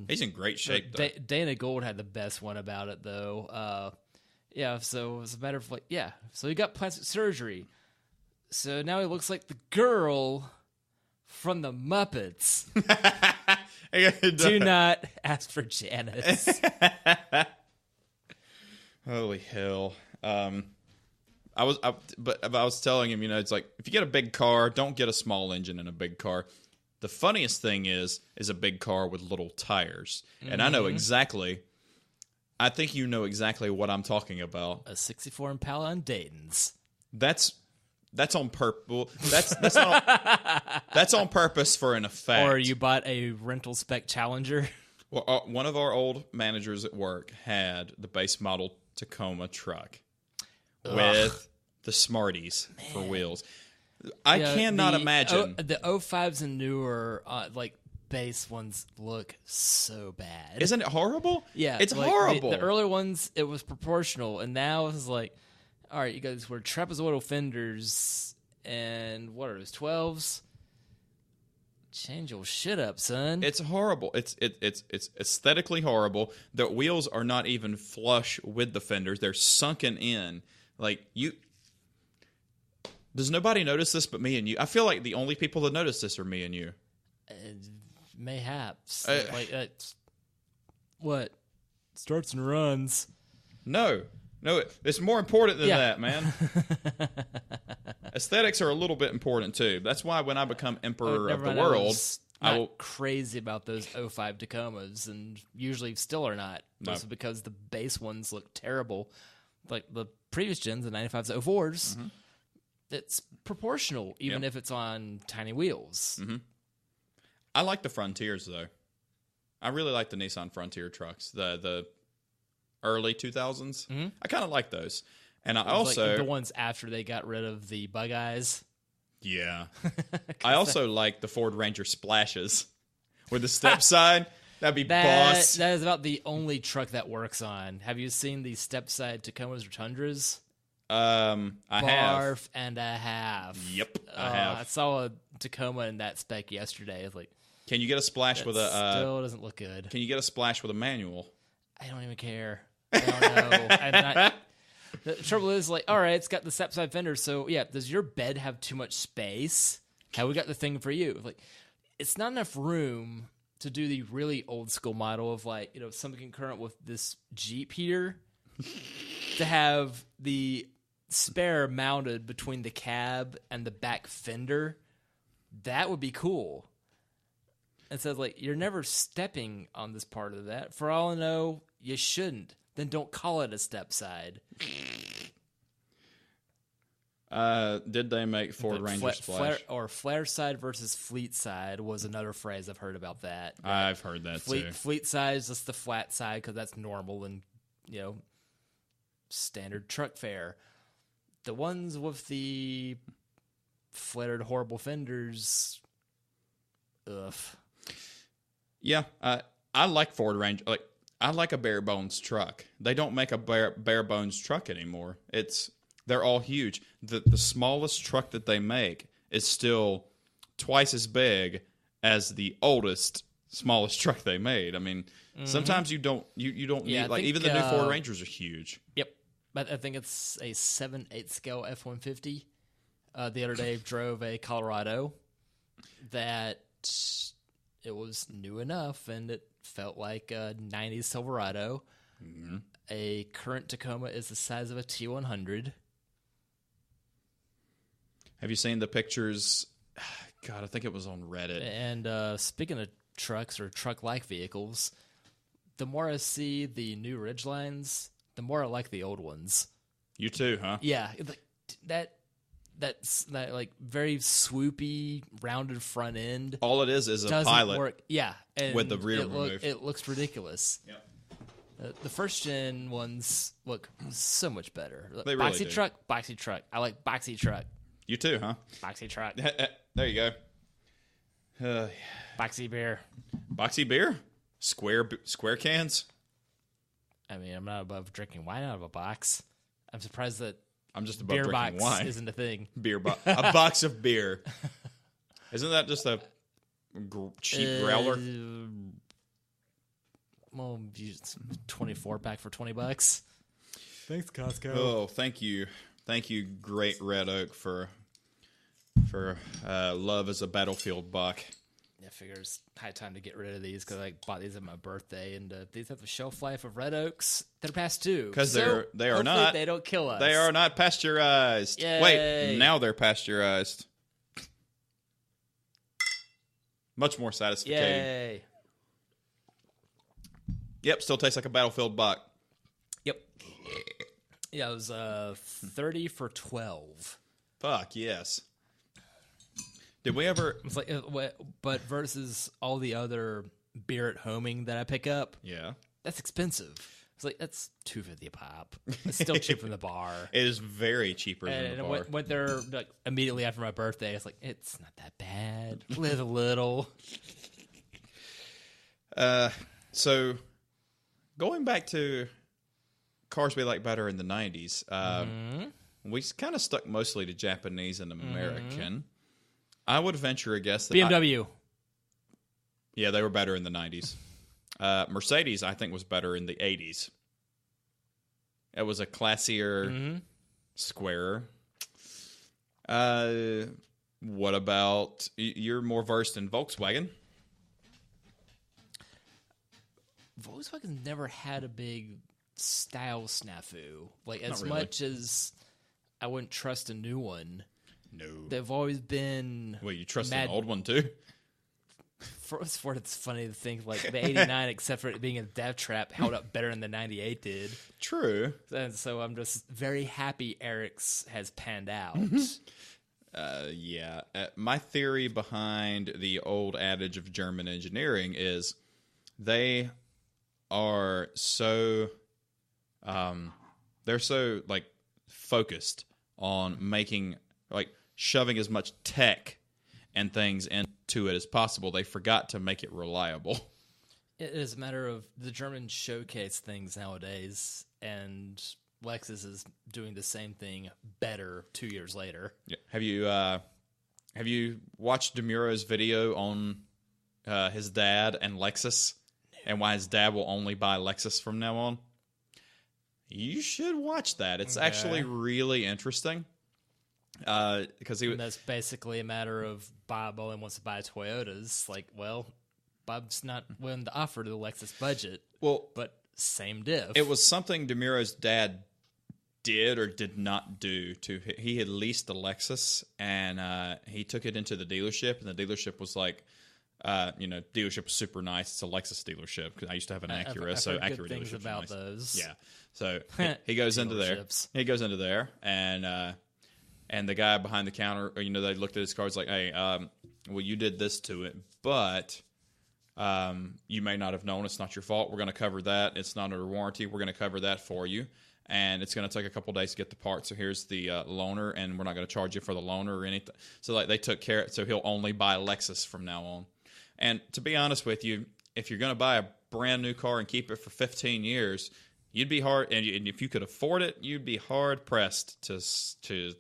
He's in great shape, though. Dana Gould had the best one about it, though. So it was a matter of so he got plastic surgery. So now he looks like the girl from the Muppets. Do not ask for Janice. Holy hell. I was telling him, it's like, if you get a big car, don't get a small engine in a big car. The funniest thing is a big car with little tires. And I know exactly, I think you know exactly what I'm talking about. A 64 Impala on Dayton's. That's on purpose. That's on purpose for an effect. Or you bought a rental spec Challenger. Well, one of our old managers at work had the base model Tacoma truck with the Smarties for wheels. I cannot imagine. The 05s and newer, base ones look so bad. Isn't it horrible? Yeah. It's horrible. The earlier ones, it was proportional, and now it's like, all right, you guys wear trapezoidal fenders and what are those 12s? Change your shit up, son. It's horrible. It's aesthetically horrible. The wheels are not even flush with the fenders. They're sunken in. Like, does nobody notice this but me and you? I feel like the only people that notice this are me and you. Mayhaps. What? Starts and runs. No, it's more important than that, man. Aesthetics are a little bit important too. That's why when I become emperor of the world, I will crazy about those 05 Tacomas, and usually still are not. Mostly because the base ones look terrible. Like the previous gens, the 95s, 04s, it's proportional, even if it's on tiny wheels. Mm-hmm. I like the Frontiers though. I really like the Nissan Frontier trucks. The early 2000s. Mm-hmm. I kind of like those. And I also... Like the ones after they got rid of the bug eyes. Yeah. I also like the Ford Ranger Splashes. With the step side, that'd be boss. That is about the only truck that works on. Have you seen the step side Tacomas or Tundras? I have. Barf and a half. Yep, I have. I saw a Tacoma in that spec yesterday. It's like... Can you get a splash with a... still doesn't look good. Can you get a splash with a manual? I don't even care. I don't know. The trouble is, like, all right, it's got the step side fender, so yeah, does your bed have too much space? Have we got the thing for you? Like, it's not enough room to do the really old school model of, like, something concurrent with this Jeep here to have the spare mounted between the cab and the back fender. That would be cool. And says, like, you're never stepping on this part of that. For all I know, you shouldn't. Then don't call it a step side. Did they make Ford Ranger Splash? Flare side versus fleet side was another phrase I've heard about that. I've heard that too. Fleet side is just the flat side because that's normal and standard truck fare. The ones with the flared horrible fenders, ugh. Yeah, I like Ford Ranger. Like, I like a bare bones truck. They don't make a bare bones truck anymore. They're all huge. The smallest truck that they make is still twice as big as the smallest truck they made. I mean, sometimes you don't need, like, even the new Ford Rangers are huge. Yep. But I think it's a 7/8 scale F-150. The other day drove a Colorado that it was new enough and it felt like a 90s Silverado. Mm-hmm. A current Tacoma is the size of a T100. Have you seen the pictures? God, I think it was on Reddit. And speaking of trucks or truck-like vehicles, the more I see the new Ridgelines, the more I like the old ones. You too, huh? Yeah, that's that like very swoopy, rounded front end. All it is a pilot. Work. Yeah, and with the rear removed. It looks ridiculous. Yeah. The first gen ones look so much better. They really do. Boxy truck. I like boxy truck. You too, huh? Boxy truck. There you go. Boxy beer. Boxy beer? Square cans? I mean, I'm not above drinking wine out of a box. I'm surprised that I'm just above beer drinking box wine. isn't a thing. A box of beer. Isn't that just a cheap growler? Well, 24 pack for $20. Thanks, Costco. Oh, thank you, Great Red Oak, for love as a battlefield buck. Yeah, I figure it's high time to get rid of these because I bought these at my birthday, and these have the shelf life of Red Oaks. They're past due because they are not. They don't kill us. They are not pasteurized. Yay. Wait, now they're pasteurized. Much more satisfying. Yay! Yep, still tastes like a battlefield buck. Yep. Yeah, it was 30 for $12. Fuck yes. Did we ever? It's like, but versus all the other beer at homing that I pick up, yeah, that's expensive. It's like that's $2.50 a pop. It's still cheaper than the bar. It is very cheaper than the bar. Went there like immediately after my birthday. It's like it's not that bad. Live a little. So going back to cars we like better in the 90s. we kind of stuck mostly to Japanese and American. I would venture a guess that BMW. yeah, they were better in the 90s. Mercedes, I think, was better in the 80s. It was a classier, squarer. What about you're more versed in Volkswagen? Volkswagen's never had a big style snafu. Like, as really. much as I wouldn't trust a new one, No. they've always been... Well, you trust mad- an old one, too? For it's funny to think, like, the 89, except for it being a death trap, held up better than the 98 did. True. And so I'm just very happy Eric's has panned out. Yeah. My theory behind the old adage of German engineering is they are so... they're so, like, focused on making, like, shoving as much tech and things into it as possible. They forgot to make it reliable. It is a matter of the Germans showcase things nowadays, and Lexus is doing the same thing better 2 years later. Yeah. Have you watched DeMuro's video on his dad and Lexus and why his dad will only buy Lexus from now on? You should watch that. It's actually really interesting. Because And that's basically a matter of Bob only wants to buy Toyotas. Like, well, Bob's not willing to offer to the Lexus budget. well, But same diff. it was something DeMuro's dad did or did not do. He had leased a Lexus and he took it into the dealership, and the dealership was like, dealership was super nice. It's a Lexus dealership because I used to have an Acura, I've so heard Acura good things dealerships are about nice. those. Yeah, so he goes into there. Dealerships. He goes into there, and the guy behind the counter, they looked at his cards like, hey, well, you did this to it, but you may not have known. It's not your fault. We're going to cover that. It's not under warranty. We're going to cover that for you. And it's going to take a couple days to get the part. So here's the loaner, and we're not going to charge you for the loaner or anything. So like they took care. So he'll only buy Lexus from now on. And to be honest with you, if you're going to buy a brand new car and keep it for 15 years, you'd be hard. And if you could afford it, you'd be hard pressed to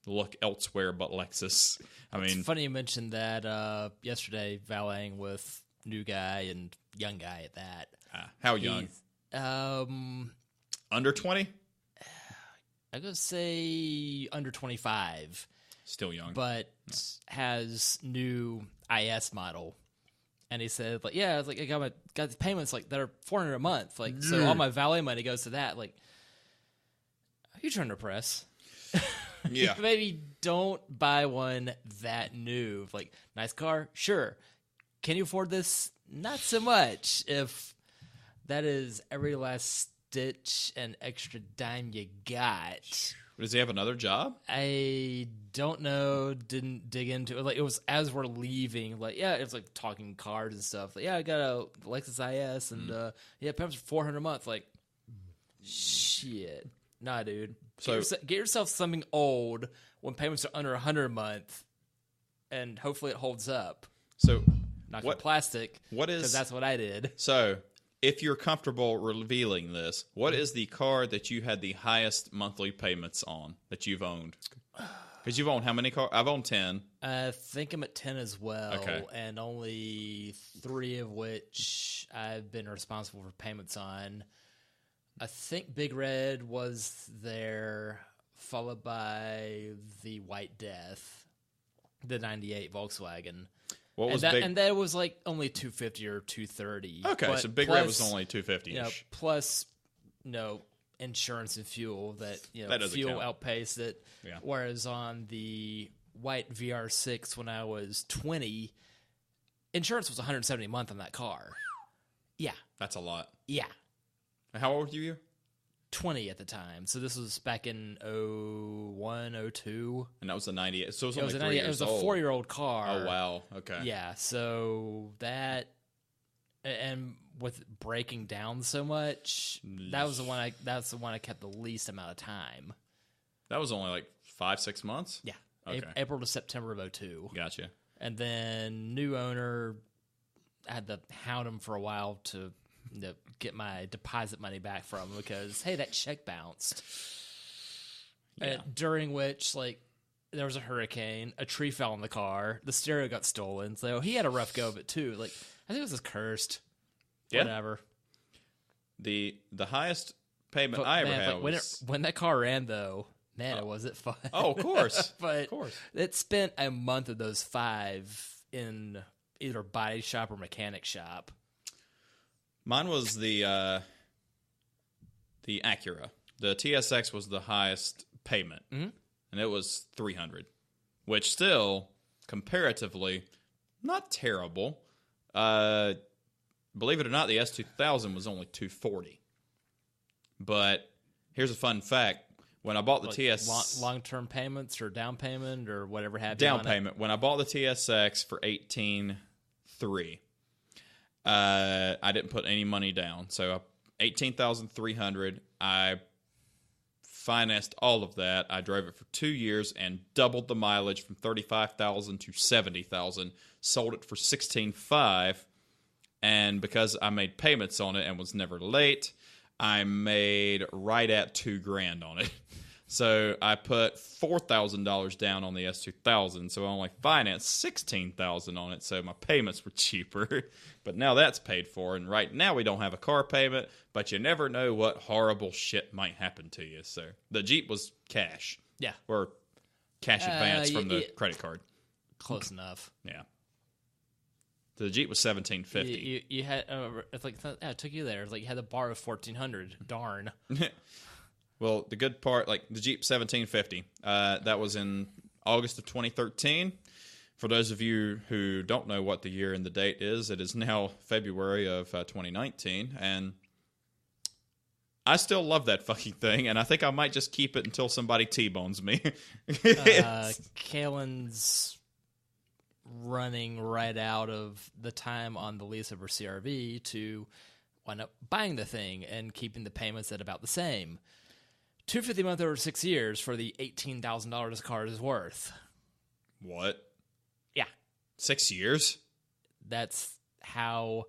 look elsewhere but Lexus. I mean, It's funny you mentioned that yesterday, valeting with new guy and young guy at that. how young? Under 20? I'm going to say under 25, Still young. but has new IS model. And he said, like, yeah, it's like I got the payments like that are $400 a month. Like, so all my valet money goes to that. Like, are you trying to press? Yeah. Maybe don't buy one that new. Like, nice car, sure. Can you afford this? Not so much. If that is every last stitch and extra dime you got. Does he have another job? I don't know. Didn't dig into it. Like, it was as we're leaving. Like, yeah, it was like talking cars and stuff. Like, yeah, I got a Lexus IS, and yeah, payments for $400 a month. Like, shit, nah, dude. So Get yourself something old when payments are under $100 a month, and hopefully it holds up. So Not for plastic. what is- Because that's what I did. So, if you're comfortable revealing this, what is the car that you had the highest monthly payments on that you've owned? Because you've owned how many cars? I've owned 10. I think I'm at 10 as well, Okay. and only 3 of which I've been responsible for payments on. I think Big Red was there, followed by the White Death, the 98 Volkswagen. What was and that, big? And that was like only $250 or $230. Okay, But so Big plus, Red was only $250-ish. Plus, insurance and fuel that doesn't fuel count. outpaced it. Yeah. Whereas on the white VR6 when I was 20, insurance was $170 a month on that car. Yeah, That's a lot. yeah, How old were you? 20 at the time. So this was back in 01, 02. And that was the 98. So it was It only was, 3 years it was a old. 4-year-old car. Oh, wow. Okay. Yeah, so that, and with breaking down so much, that's the one I kept the least amount of time. That was only like 5-6 months? Yeah, Okay. April to September of 02. Gotcha. And then new owner, I had to hound him for a while to get my deposit money back from him because, hey, that check bounced. during which, like, there was a hurricane, a tree fell on the car, the stereo got stolen, so he had a rough go of it, too. Like, I think it was just cursed. Yeah. Whatever. The highest payment I ever had was... when that car ran, though, man, was it fun. Oh, of course. But of course. it spent a month of those 5 in either body shop or mechanic shop. Mine was the Acura. The TSX was the highest payment, and it was $300, which still, comparatively, not terrible. Believe it or not, the S2000 was only $240. But here's a fun fact: when I bought the TS long-term payments or down payment or whatever have down payment, when I bought the TSX for $18,300, I didn't put any money down, so $18,300. I financed all of that. I drove it for 2 years and doubled the mileage from 35,000 to 70,000. Sold it for 16,500, and because I made payments on it and was never late, I made right at $2,000 on it. So I put $4,000 down on the S2000, so I only financed $16,000 on it, so my payments were cheaper. But now that's paid for, and right now we don't have a car payment, but you never know what horrible shit might happen to you. So the Jeep was cash. Yeah. Or cash advance from the credit card. Close enough. Yeah. The Jeep was $1,750. You had it's like it took you there. It's like you had to borrow $1,400. Darn. Well, the good part, like the Jeep $1,750, that was in August of 2013. For those of you who don't know what the year and the date is, it is now February of 2019, and I still love that fucking thing, and I think I might just keep it until somebody T-bones me. Kalen's running right out of the time on the lease of her CRV to wind up buying the thing and keeping the payments at about the same. $250 a month over 6 years for the $18,000 the car is worth. What? Yeah. 6 years? That's how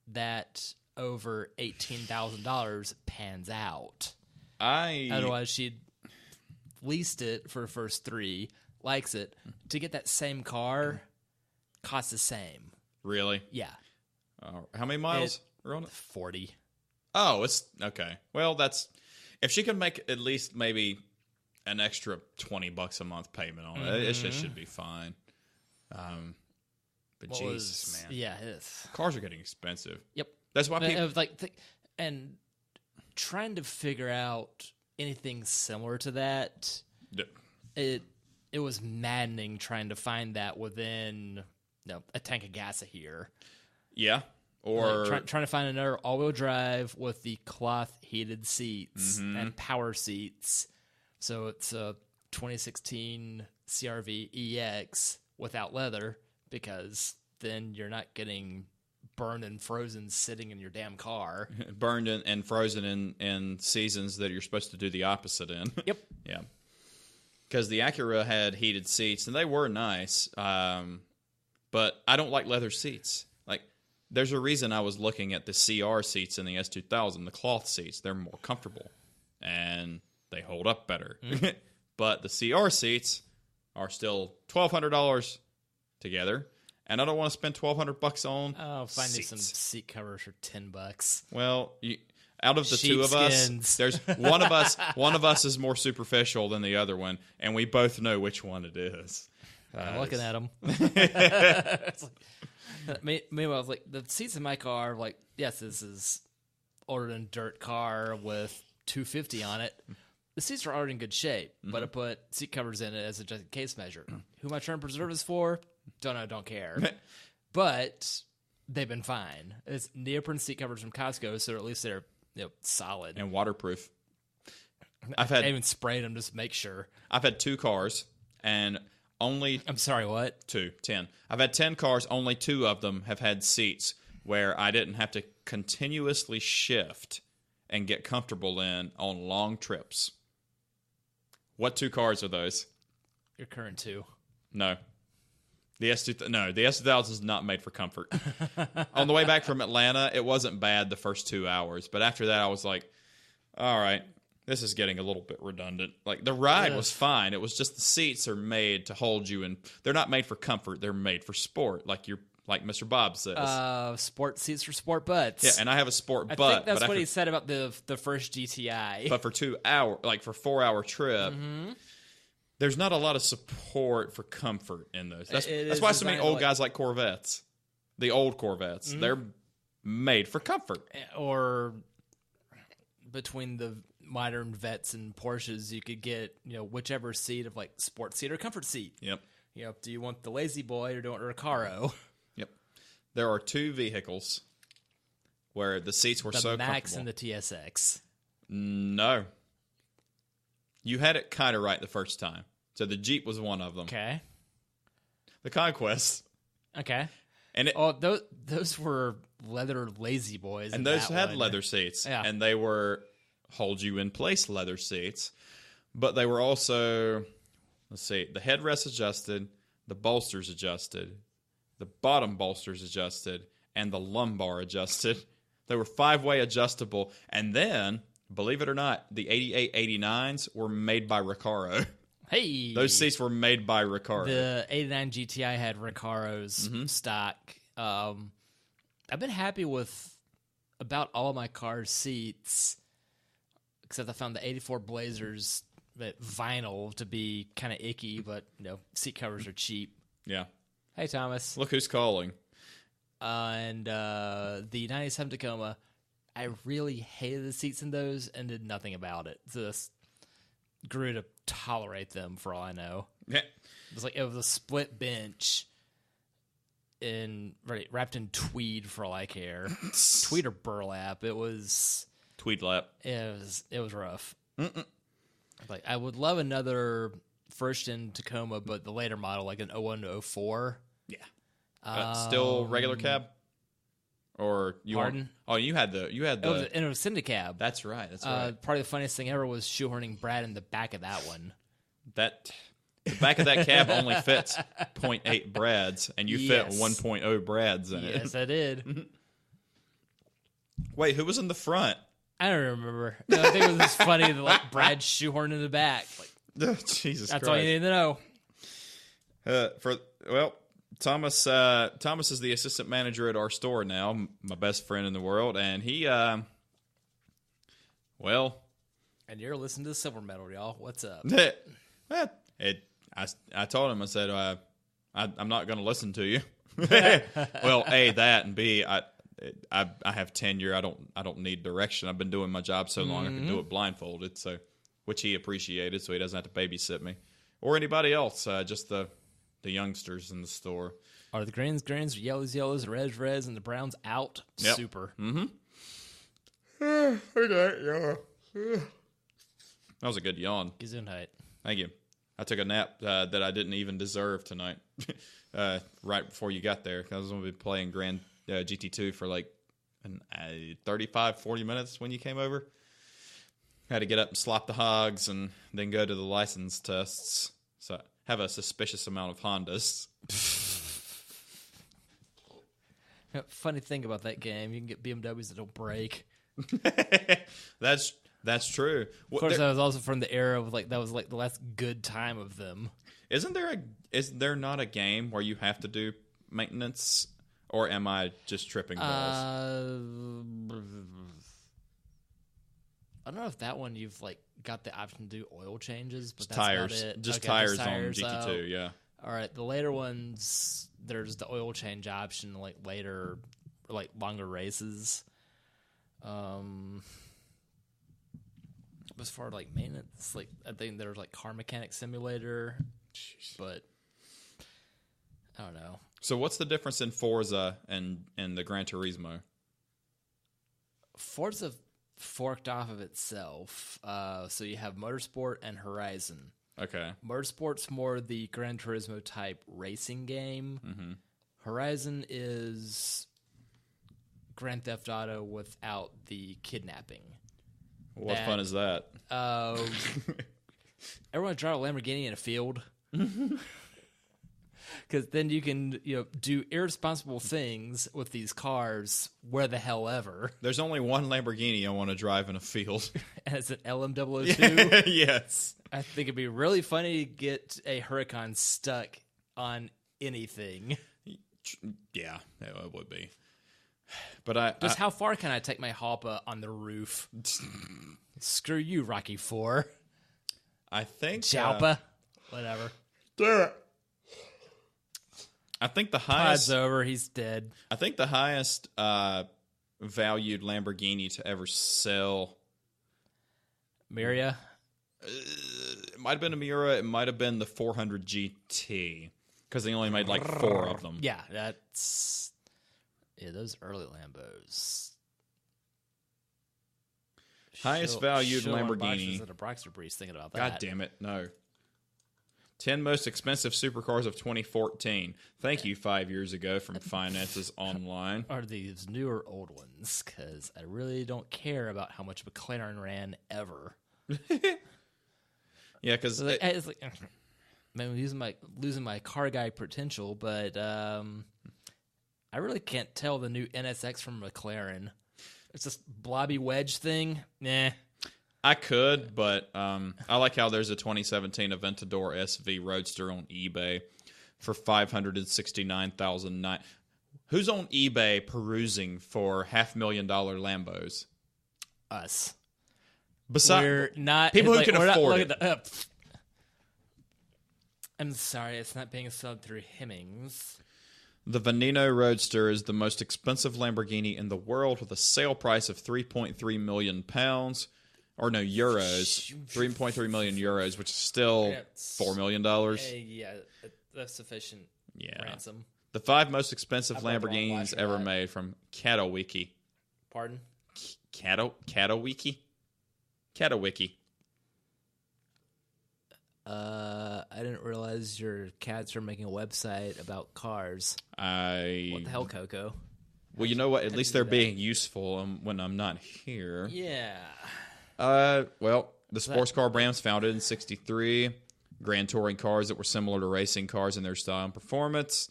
that over $18,000 pans out. Otherwise, she'd leased it for the first 3, likes it. To get that same car, costs the same. Really? Yeah. How many miles are on it? 40. Oh, it's okay. Well, that's if she can make at least maybe an extra $20 a month payment on it, it should be fine. But Jesus, man, yeah, it is. Cars are getting expensive. Yep, that's why people and trying to figure out anything similar to that. It was maddening trying to find that within a tank of gas a year. Yeah. Or trying to find another all-wheel drive with the cloth heated seats and power seats. So it's a 2016 CRV EX without leather, because then you're not getting burned and frozen sitting in your damn car. Burned and frozen in seasons that you're supposed to do the opposite in. Yep. Yeah. Because the Acura had heated seats, and they were nice, but I don't like leather seats. Like, there's a reason I was looking at the CR seats in the S2000, the cloth seats. They're more comfortable, and they hold up better. But the CR seats are still $1,200 together, and I don't want to spend $1,200 on find me seats. some seat covers for $10. Well, out of the two of us, there's one of us. One of us is more superficial than the other one, and we both know which one it is. I'm looking at them. Meanwhile, I was like, the seats in my car, like, yes, this is older than dirt car with $250 on it. The seats are already in good shape, but I put seat covers in it as a just in case measure. Who am I trying to preserve this for? Don't know, don't care. But they've been fine. It's neoprene seat covers from Costco, so at least they're solid And waterproof. I even sprayed them just to make sure. I've had 2 cars, and only... I'm sorry, what? 10. I've had 10 cars, only 2 of them have had seats where I didn't have to continuously shift and get comfortable in on long trips. What 2 cars are those? Your current 2. No. The S2000 is not made for comfort. On the way back from Atlanta, it wasn't bad the first 2 hours, but after that I was like, all right, This is getting a little bit redundant. Like, the ride was fine. It was just the seats are made to hold you, and they're not made for comfort. They're made for sport, like Mr. Bob says. Sport seats for sport butts. Yeah, and I have a sport butt. I think that's what he said about the first GTI. But for 4-hour trip, there's not a lot of support for comfort in those. That's why so many old guys like Corvettes. The old Corvettes. They're made for comfort. Or between the modern Vets and Porsches, you could get, whichever seat of like sports seat or comfort seat. Yep. Do you want the lazy boy or do you want a Recaro? Yep. There are two vehicles where the seats were so comfortable. The Max and the TSX. No. You had it kind of right the first time. So the Jeep was one of them. Okay. The Conquest. Okay. And those were leather lazy boys. And those had leather seats. Yeah. And they were hold you in place leather seats. But they were also, let's see, the headrest adjusted, the bolsters adjusted, the bottom bolsters adjusted, and the lumbar adjusted. They were 5-way adjustable. And then, believe it or not, the 88 89s were made by Recaro. Hey! Those seats were made by Recaro. The 89 GTI had Recaro's stock. I've been happy with about all of my car's seats, except I found the 84 Blazers vinyl to be kind of icky, but seat covers are cheap. Yeah. Hey, Thomas. Look who's calling. And the 97 Tacoma, I really hated the seats in those and did nothing about it. Just grew to tolerate them for all I know. Yeah. It was a split bench wrapped in tweed for all I care. Tweed or burlap. It was tweed lap. It was rough. I would love another first gen Tacoma, but the later model, like an 01 to 04. Yeah. Still regular cab? Or you Pardon? You had the It was Syndicab. That's right. That's right. Probably the funniest thing ever was shoehorning Brad in the back of that one. The back of that cab only fits 0.8 Brads, and you fit 1.0 Brads in it. Yes, I did. Wait, who was in the front? I don't remember. No, I think it was just funny that Brad shoehorned in the back. Jesus Christ. That's all you need to know. Thomas is the assistant manager at our store now, my best friend in the world, and he, And you're listening to Silver Metal, y'all. What's up? I told him, I said, I'm not going to listen to you. Well, A, that, and B, I have tenure. I don't need direction. I've been doing my job so long I can do it blindfolded, so which he appreciated, so he doesn't have to babysit me or anybody else. Just the youngsters in the store. Are the greens, yellows, reds, and the browns out? Yep. Super. Mm-hmm. That was a good yawn. Gesundheit. Thank you. I took a nap that I didn't even deserve tonight. Right before you got there, I was going to be playing Grand GT2 for 35, 40 minutes when you came over. Had to get up and slop the hogs and then go to the license tests. So I have a suspicious amount of Hondas. Funny thing about that game, you can get BMWs that don't break. That's true. Of course, that was also from the era of that was the last good time of them. Is there not a game where you have to do maintenance, or am I just tripping balls? I don't know if that one you've got the option to do oil changes, but Just that's tires, not it. just Okay, tires on GT2. Yeah. All right, the later ones, there's the oil change option, later, longer races. As far as maintenance, I think there's car mechanic simulator, but I don't know. So what's the difference in Forza and the Gran Turismo? Forza forked off of itself, so you have Motorsport and Horizon. Okay. Motorsport's more the Gran Turismo type racing game. Mm-hmm. Horizon is Grand Theft Auto without the kidnapping. What fun is that? Everyone drive a Lamborghini in a field. Because then you can do irresponsible things with these cars where the hell ever. There's only one Lamborghini I want to drive in a field. And it's an LM002. Yes. I think it'd be really funny to get a Huracan stuck on anything. Yeah, it would be. But how far can I take my Hoppa on the roof? Screw you, Rocky 4. I think Jalpa. Whatever. I think the highest. Pod's over. He's dead. I think the highest valued Lamborghini to ever sell. Miria. It might have been a Miura. It might have been the 400 GT because they only made like 4 of them. Yeah, those early Lambos. Highest valued Lamborghini. At a Broxter Breeze thinking about that. God damn it, no. 10 most expensive supercars of 2014. Thank you 5 years ago from Finances Online. Are these new or old ones? Because I really don't care about how much McLaren ran ever. Yeah, because it's like, man, losing my car guy potential, but I really can't tell the new NSX from McLaren. It's this blobby wedge thing. Nah. I could, but I like how there's a 2017 Aventador SV Roadster on eBay for $569,000. Who's on eBay perusing for $500,000 Lambos? Us. Besides, we're not people who can afford it. I'm sorry, it's not being sold through Hemmings. The Veneno Roadster is the most expensive Lamborghini in the world with a sale price of £3.3 million. Or no, euros. 3.3 million euros, which is still $4 million. Yeah, that's sufficient ransom. The 5 most expensive Lamborghinis ever made from Catowiki. Pardon? Catowiki? Catowiki. I didn't realize your cats are making a website about cars. What the hell, Coco? Well, you know what? At least they're being useful when I'm not here. Yeah. Well, the sports car brand was founded in '63. Grand touring cars that were similar to racing cars in their style and performance.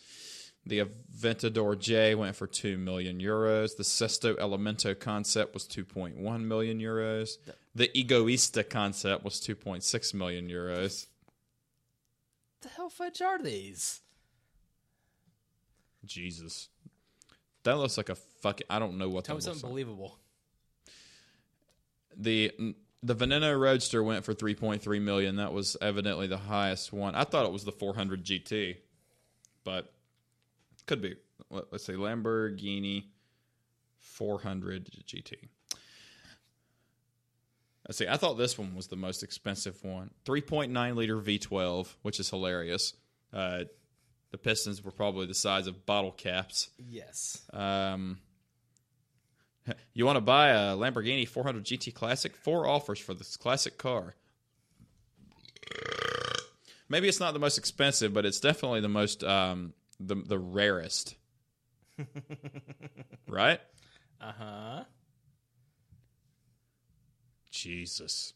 The Aventador J went for €2 million. The Sesto Elemento concept was €2.1 million. The Egoista concept was €2.6 million. The hell fudge are these? Jesus. That looks like a fucking... I don't know what Tell that me looks something believable. The Veneno Roadster went for $3.3 million. That was evidently the highest one. I thought it was the 400 GT, but could be. Let's say Lamborghini 400 GT. Let's see. I thought this one was the most expensive one. 3.9 liter V12, which is hilarious. The pistons were probably the size of bottle caps. Yes. You want to buy a Lamborghini 400 GT Classic? 4 offers for this classic car. Maybe it's not the most expensive, but it's definitely the most the rarest. Right? Uh-huh. Jesus.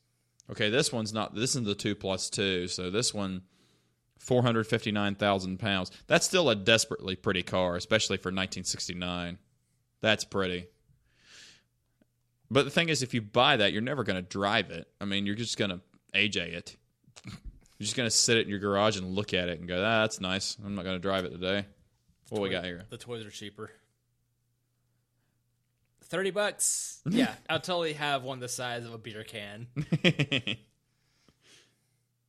Okay, this one's not. This is the 2+2, so this one, £459,000. That's still a desperately pretty car, especially for 1969. That's pretty. But the thing is, if you buy that, you're never going to drive it. I mean, you're just going to AJ it. You're just going to sit it in your garage and look at it and go, that's nice. I'm not going to drive it today. What we got here? The toys are cheaper. $30. Yeah, I'll totally have one the size of a beer can.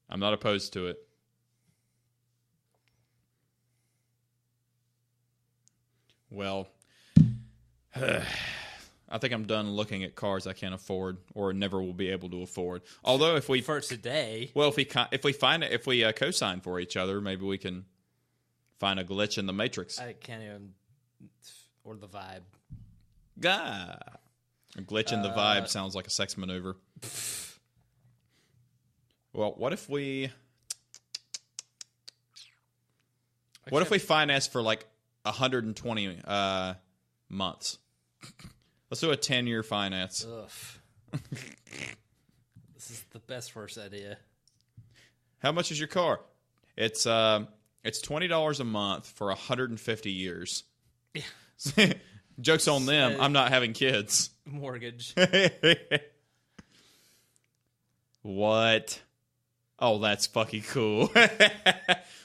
I'm not opposed to it. Well, I think I'm done looking at cars I can't afford or never will be able to afford. Although if we for today, well, if we co-sign for each other, maybe we can find a glitch in the matrix. I can't even or the vibe. Gah. A glitch in the vibe sounds like a sex maneuver. Well, what if we finance for like 120 months? Let's do a 10-year finance. Ugh. This is the best first idea. How much is your car? It's It's $20 a month for 150 years. Joke's on them. I'm not having kids. Mortgage. What? Oh, that's fucking cool.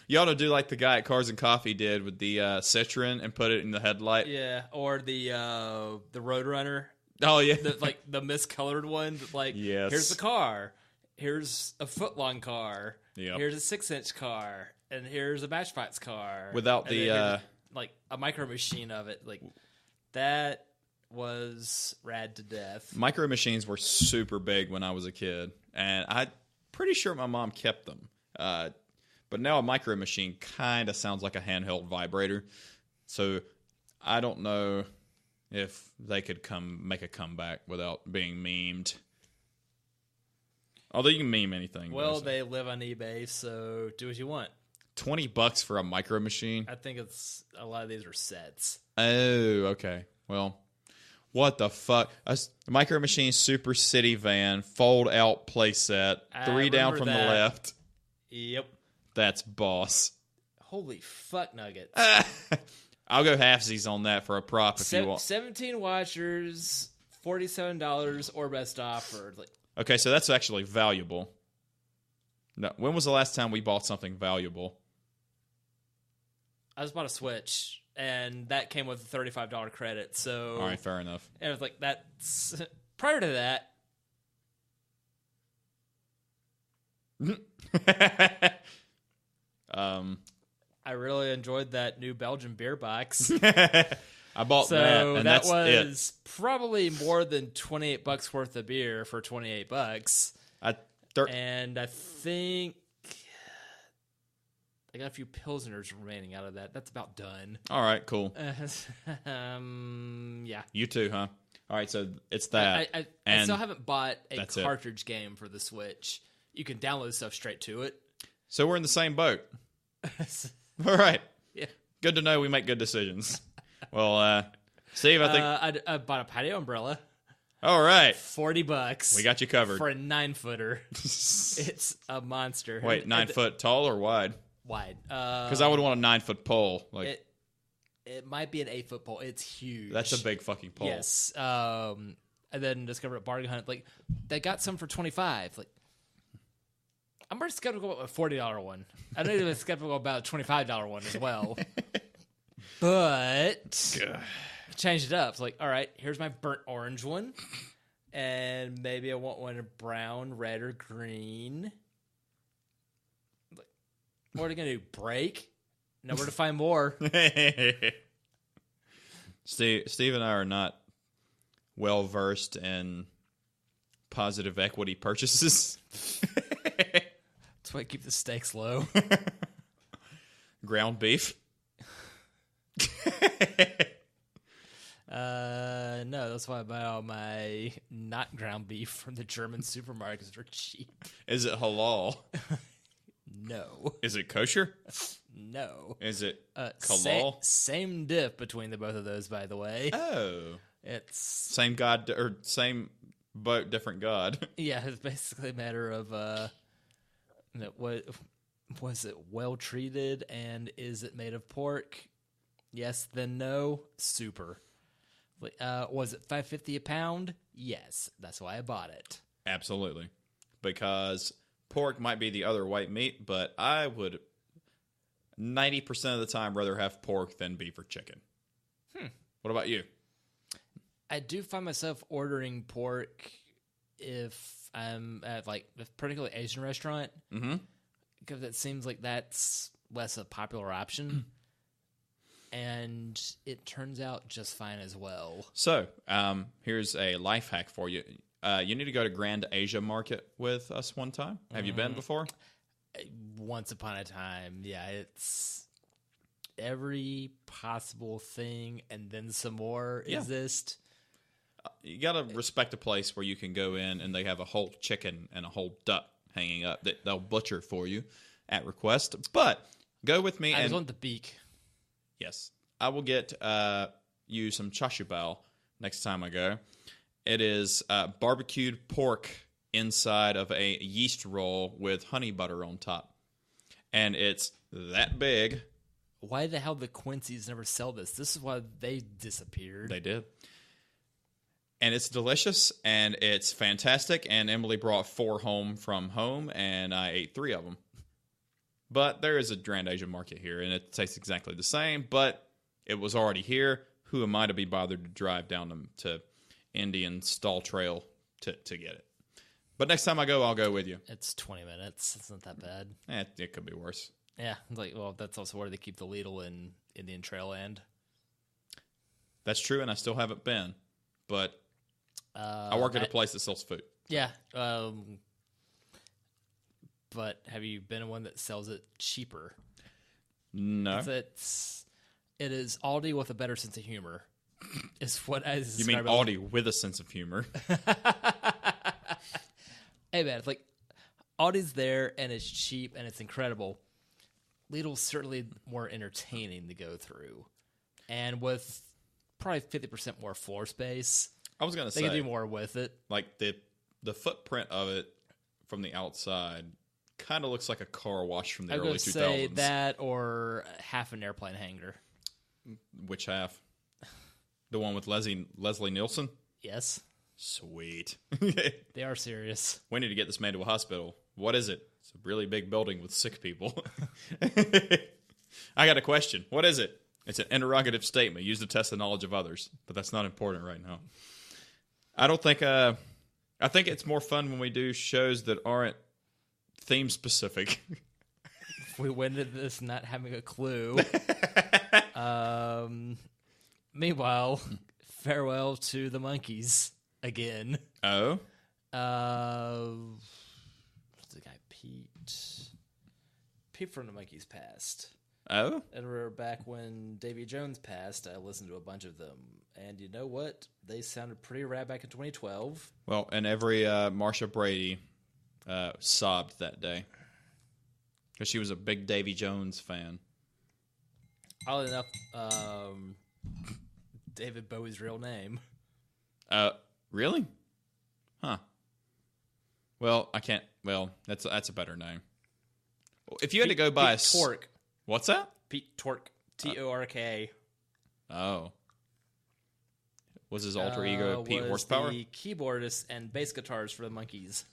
You ought to do like the guy at Cars and Coffee did with the Citroen and put it in the headlight. Yeah, or the Roadrunner. Oh, yeah. The miscolored one. Like, yes. Here's the car. Here's a foot-long car. Yep. Here's a 6-inch car. And here's a Matchbox car. Without and the... like, a micro machine of it. Like, that was rad to death. Micro machines were super big when I was a kid. And I'm pretty sure my mom kept them. But now a micro machine kind of sounds like a handheld vibrator. So I don't know if they could make a comeback without being memed. Although you can meme anything. Well, they live on eBay, so do what you want. $20 for a micro machine? I think it's a lot of these are sets. Oh, okay. Well, what the fuck? A micro machine super city van, fold out playset, 3 down from the left. Yep. That's boss. Holy fuck nuggets. I'll go halfsies on that for a prop if you want. 17 watchers, $47 or best offer. Like, okay, so that's actually valuable. No, when was the last time we bought something valuable? I just bought a Switch, and that came with a $35 credit. So, all right, fair enough. And I was like, that's prior to that. I really enjoyed that new Belgian beer box. I bought that, and that that's was probably more than $28 worth of beer for $28. And I think I got a few Pilsners remaining out of that. That's about done. All right, cool. Yeah. You too, huh? All right, so it's that. I still haven't bought a cartridge game for the Switch. You can download stuff straight to it. So we're in the same boat. All right. Yeah. Good to know we make good decisions. Well, Steve, I think I bought a patio umbrella. All right. $40. We got you covered. For a 9-footer. It's a monster. Wait, 9 foot tall or wide? Wide. Because I would want a 9-foot pole. Like it might be an 8-foot pole. It's huge. That's a big fucking pole. Yes. And then discovered at Bargain Hunt, like they got some for $25. Like I'm pretty skeptical about a $40 one. I know you're skeptical about a $25 one as well. But changed it up. It's like, all right, here's my burnt orange one. And maybe I want one in brown, red, or green. Like, what are you going to do? Break? Nowhere to find more. Steve and I are not well versed in positive equity purchases. That's why I keep the stakes low. Ground beef. No, that's why I buy all my not ground beef from the German supermarkets. They're cheap. Is it halal? No. Is it kosher? No. Is it halal? Same dip between the both of those, by the way. Oh. It's same god or same boat, different god. Yeah, it's basically a matter of what was it well treated and is it made of pork? Yes, then no. Super. Was it $5.50 a pound? Yes, that's why I bought it. Absolutely, because pork might be the other white meat, but I would 90% of the time rather have pork than beef or chicken. What about you? I do find myself ordering pork if I'm at like a particularly Asian restaurant, because it seems like that's less a popular option. And it turns out just fine as well. So, here's a life hack for you. You need to go to Grand Asia Market with us one time. Have you been before? Once upon a time, yeah. It's every possible thing and then some more exist. You got to respect a place where you can go in and they have a whole chicken and a whole duck hanging up that they'll butcher for you at request. But go with me. I just want the beak. Yes, I will get you some chashu bao next time I go. It is barbecued pork inside of a yeast roll with honey butter on top. And it's that big. Why the hell the Quincy's never sell this? This is why they disappeared. They did. And it's delicious, and it's fantastic, and Emily brought 4 home from home, and I ate 3 of them. But there is a Grand Asian market here, and it tastes exactly the same, but it was already here. Who am I to be bothered to drive down to Indian Stall Trail to get it? But next time I go, I'll go with you. It's 20 minutes. It's not that bad. It could be worse. Yeah, that's also where they keep the Lidl in Indian Trail Land. That's true, and I still haven't been. But I work at a place that sells food. Yeah. But have you been in one that sells it cheaper? No. It is Aldi with a better sense of humor. Is what I You mean Aldi with a sense of humor? Hey man, it's like Aldi's there and it's cheap and it's incredible. Lidl's certainly more entertaining to go through, and with probably 50% more floor space, I was gonna say they can do more with it. Like the footprint of it from the outside kind of looks like a car wash from the early 2000s. Say that or half an airplane hangar. Which half? The one with Leslie Nielsen? Yes. Sweet. They are serious. We need to get this man to a hospital. What is it? It's a really big building with sick people. I got a question. What is it? It's an interrogative statement used to test the knowledge of others, but that's not important right now. I don't think... I think it's more fun when we do shows that aren't theme specific. We went into this not having a clue. Meanwhile, farewell to the monkeys again. Oh? What's the guy? Pete from the Monkeys passed. Oh? And we're back when Davy Jones passed. I listened to a bunch of them. And you know what? They sounded pretty rad back in 2012. Well, and every Marsha Brady sobbed that day. Because she was a big Davy Jones fan. Oddly enough, David Bowie's real name. Really? Huh. Well, I can't. Well, that's a better name. If you had to go by Pete Tork. What's that? Pete Tork. Tork. Oh. Was his alter ego Pete Horsepower? The keyboardist and bass guitarist for the Monkees.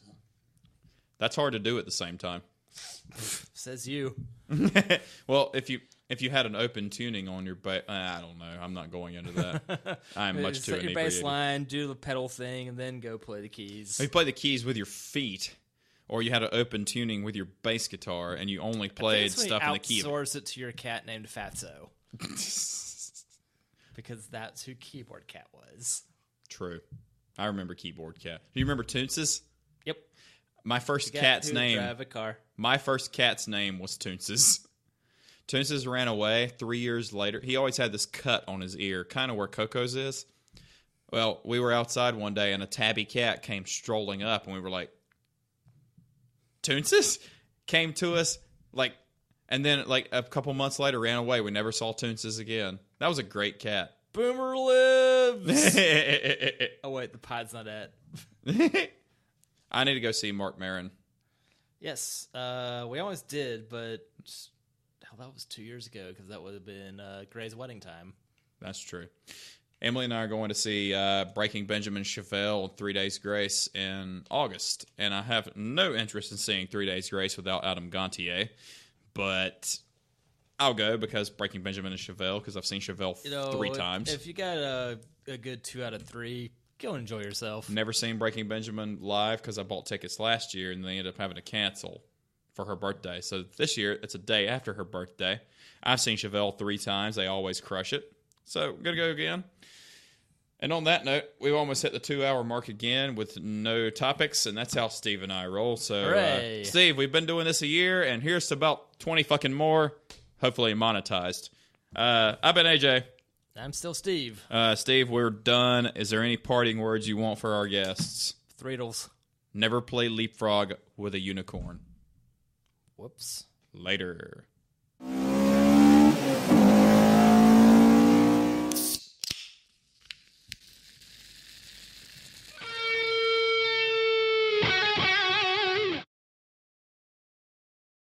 That's hard to do at the same time. Says you. Well, if you had an open tuning on your bass, I don't know. I'm not going into that. I'm much too set your inebriated. bass line, do the pedal thing, and then go play the keys. If you play the keys with your feet, or you had an open tuning with your bass guitar, and you only played stuff in the key. Outsource it to your cat named Fatso. Because that's who Keyboard Cat was. True. I remember Keyboard Cat. Do you remember Toonces? Yep. My first cat's name. Drive a car. My first cat's name was Toonces. Toonces ran away 3 years later. He always had this cut on his ear, kind of where Coco's is. Well, we were outside one day, and a tabby cat came strolling up, and we were like, Toonces? Came to us, and then a couple months later ran away. We never saw Toonces again. That was a great cat. Boomer lives! Oh, wait, the pod's not at. I need to go see Mark Maron. Yes, we always did, but that was 2 years ago because that would have been Gray's wedding time. That's true. Emily and I are going to see Breaking Benjamin Chevelle 3 Days Grace in August, and I have no interest in seeing 3 Days Grace without Adam Gontier, but I'll go because Breaking Benjamin and Chevelle, because I've seen Chevelle 3 times. If you got a good 2 out of 3, go enjoy yourself. Never seen Breaking Benjamin live because I bought tickets last year, and they ended up having to cancel for her birthday. So this year, it's a day after her birthday. I've seen Chevelle 3 times. They always crush it. So, going to go again. And on that note, we've almost hit the 2-hour mark again with no topics, and that's how Steve and I roll. So, Steve, we've been doing this a year, and here's to about 20 fucking more, hopefully monetized. I've been AJ. I'm still Steve. Steve, we're done. Is there any parting words you want for our guests? Threedles. Never play leapfrog with a unicorn. Whoops. Later.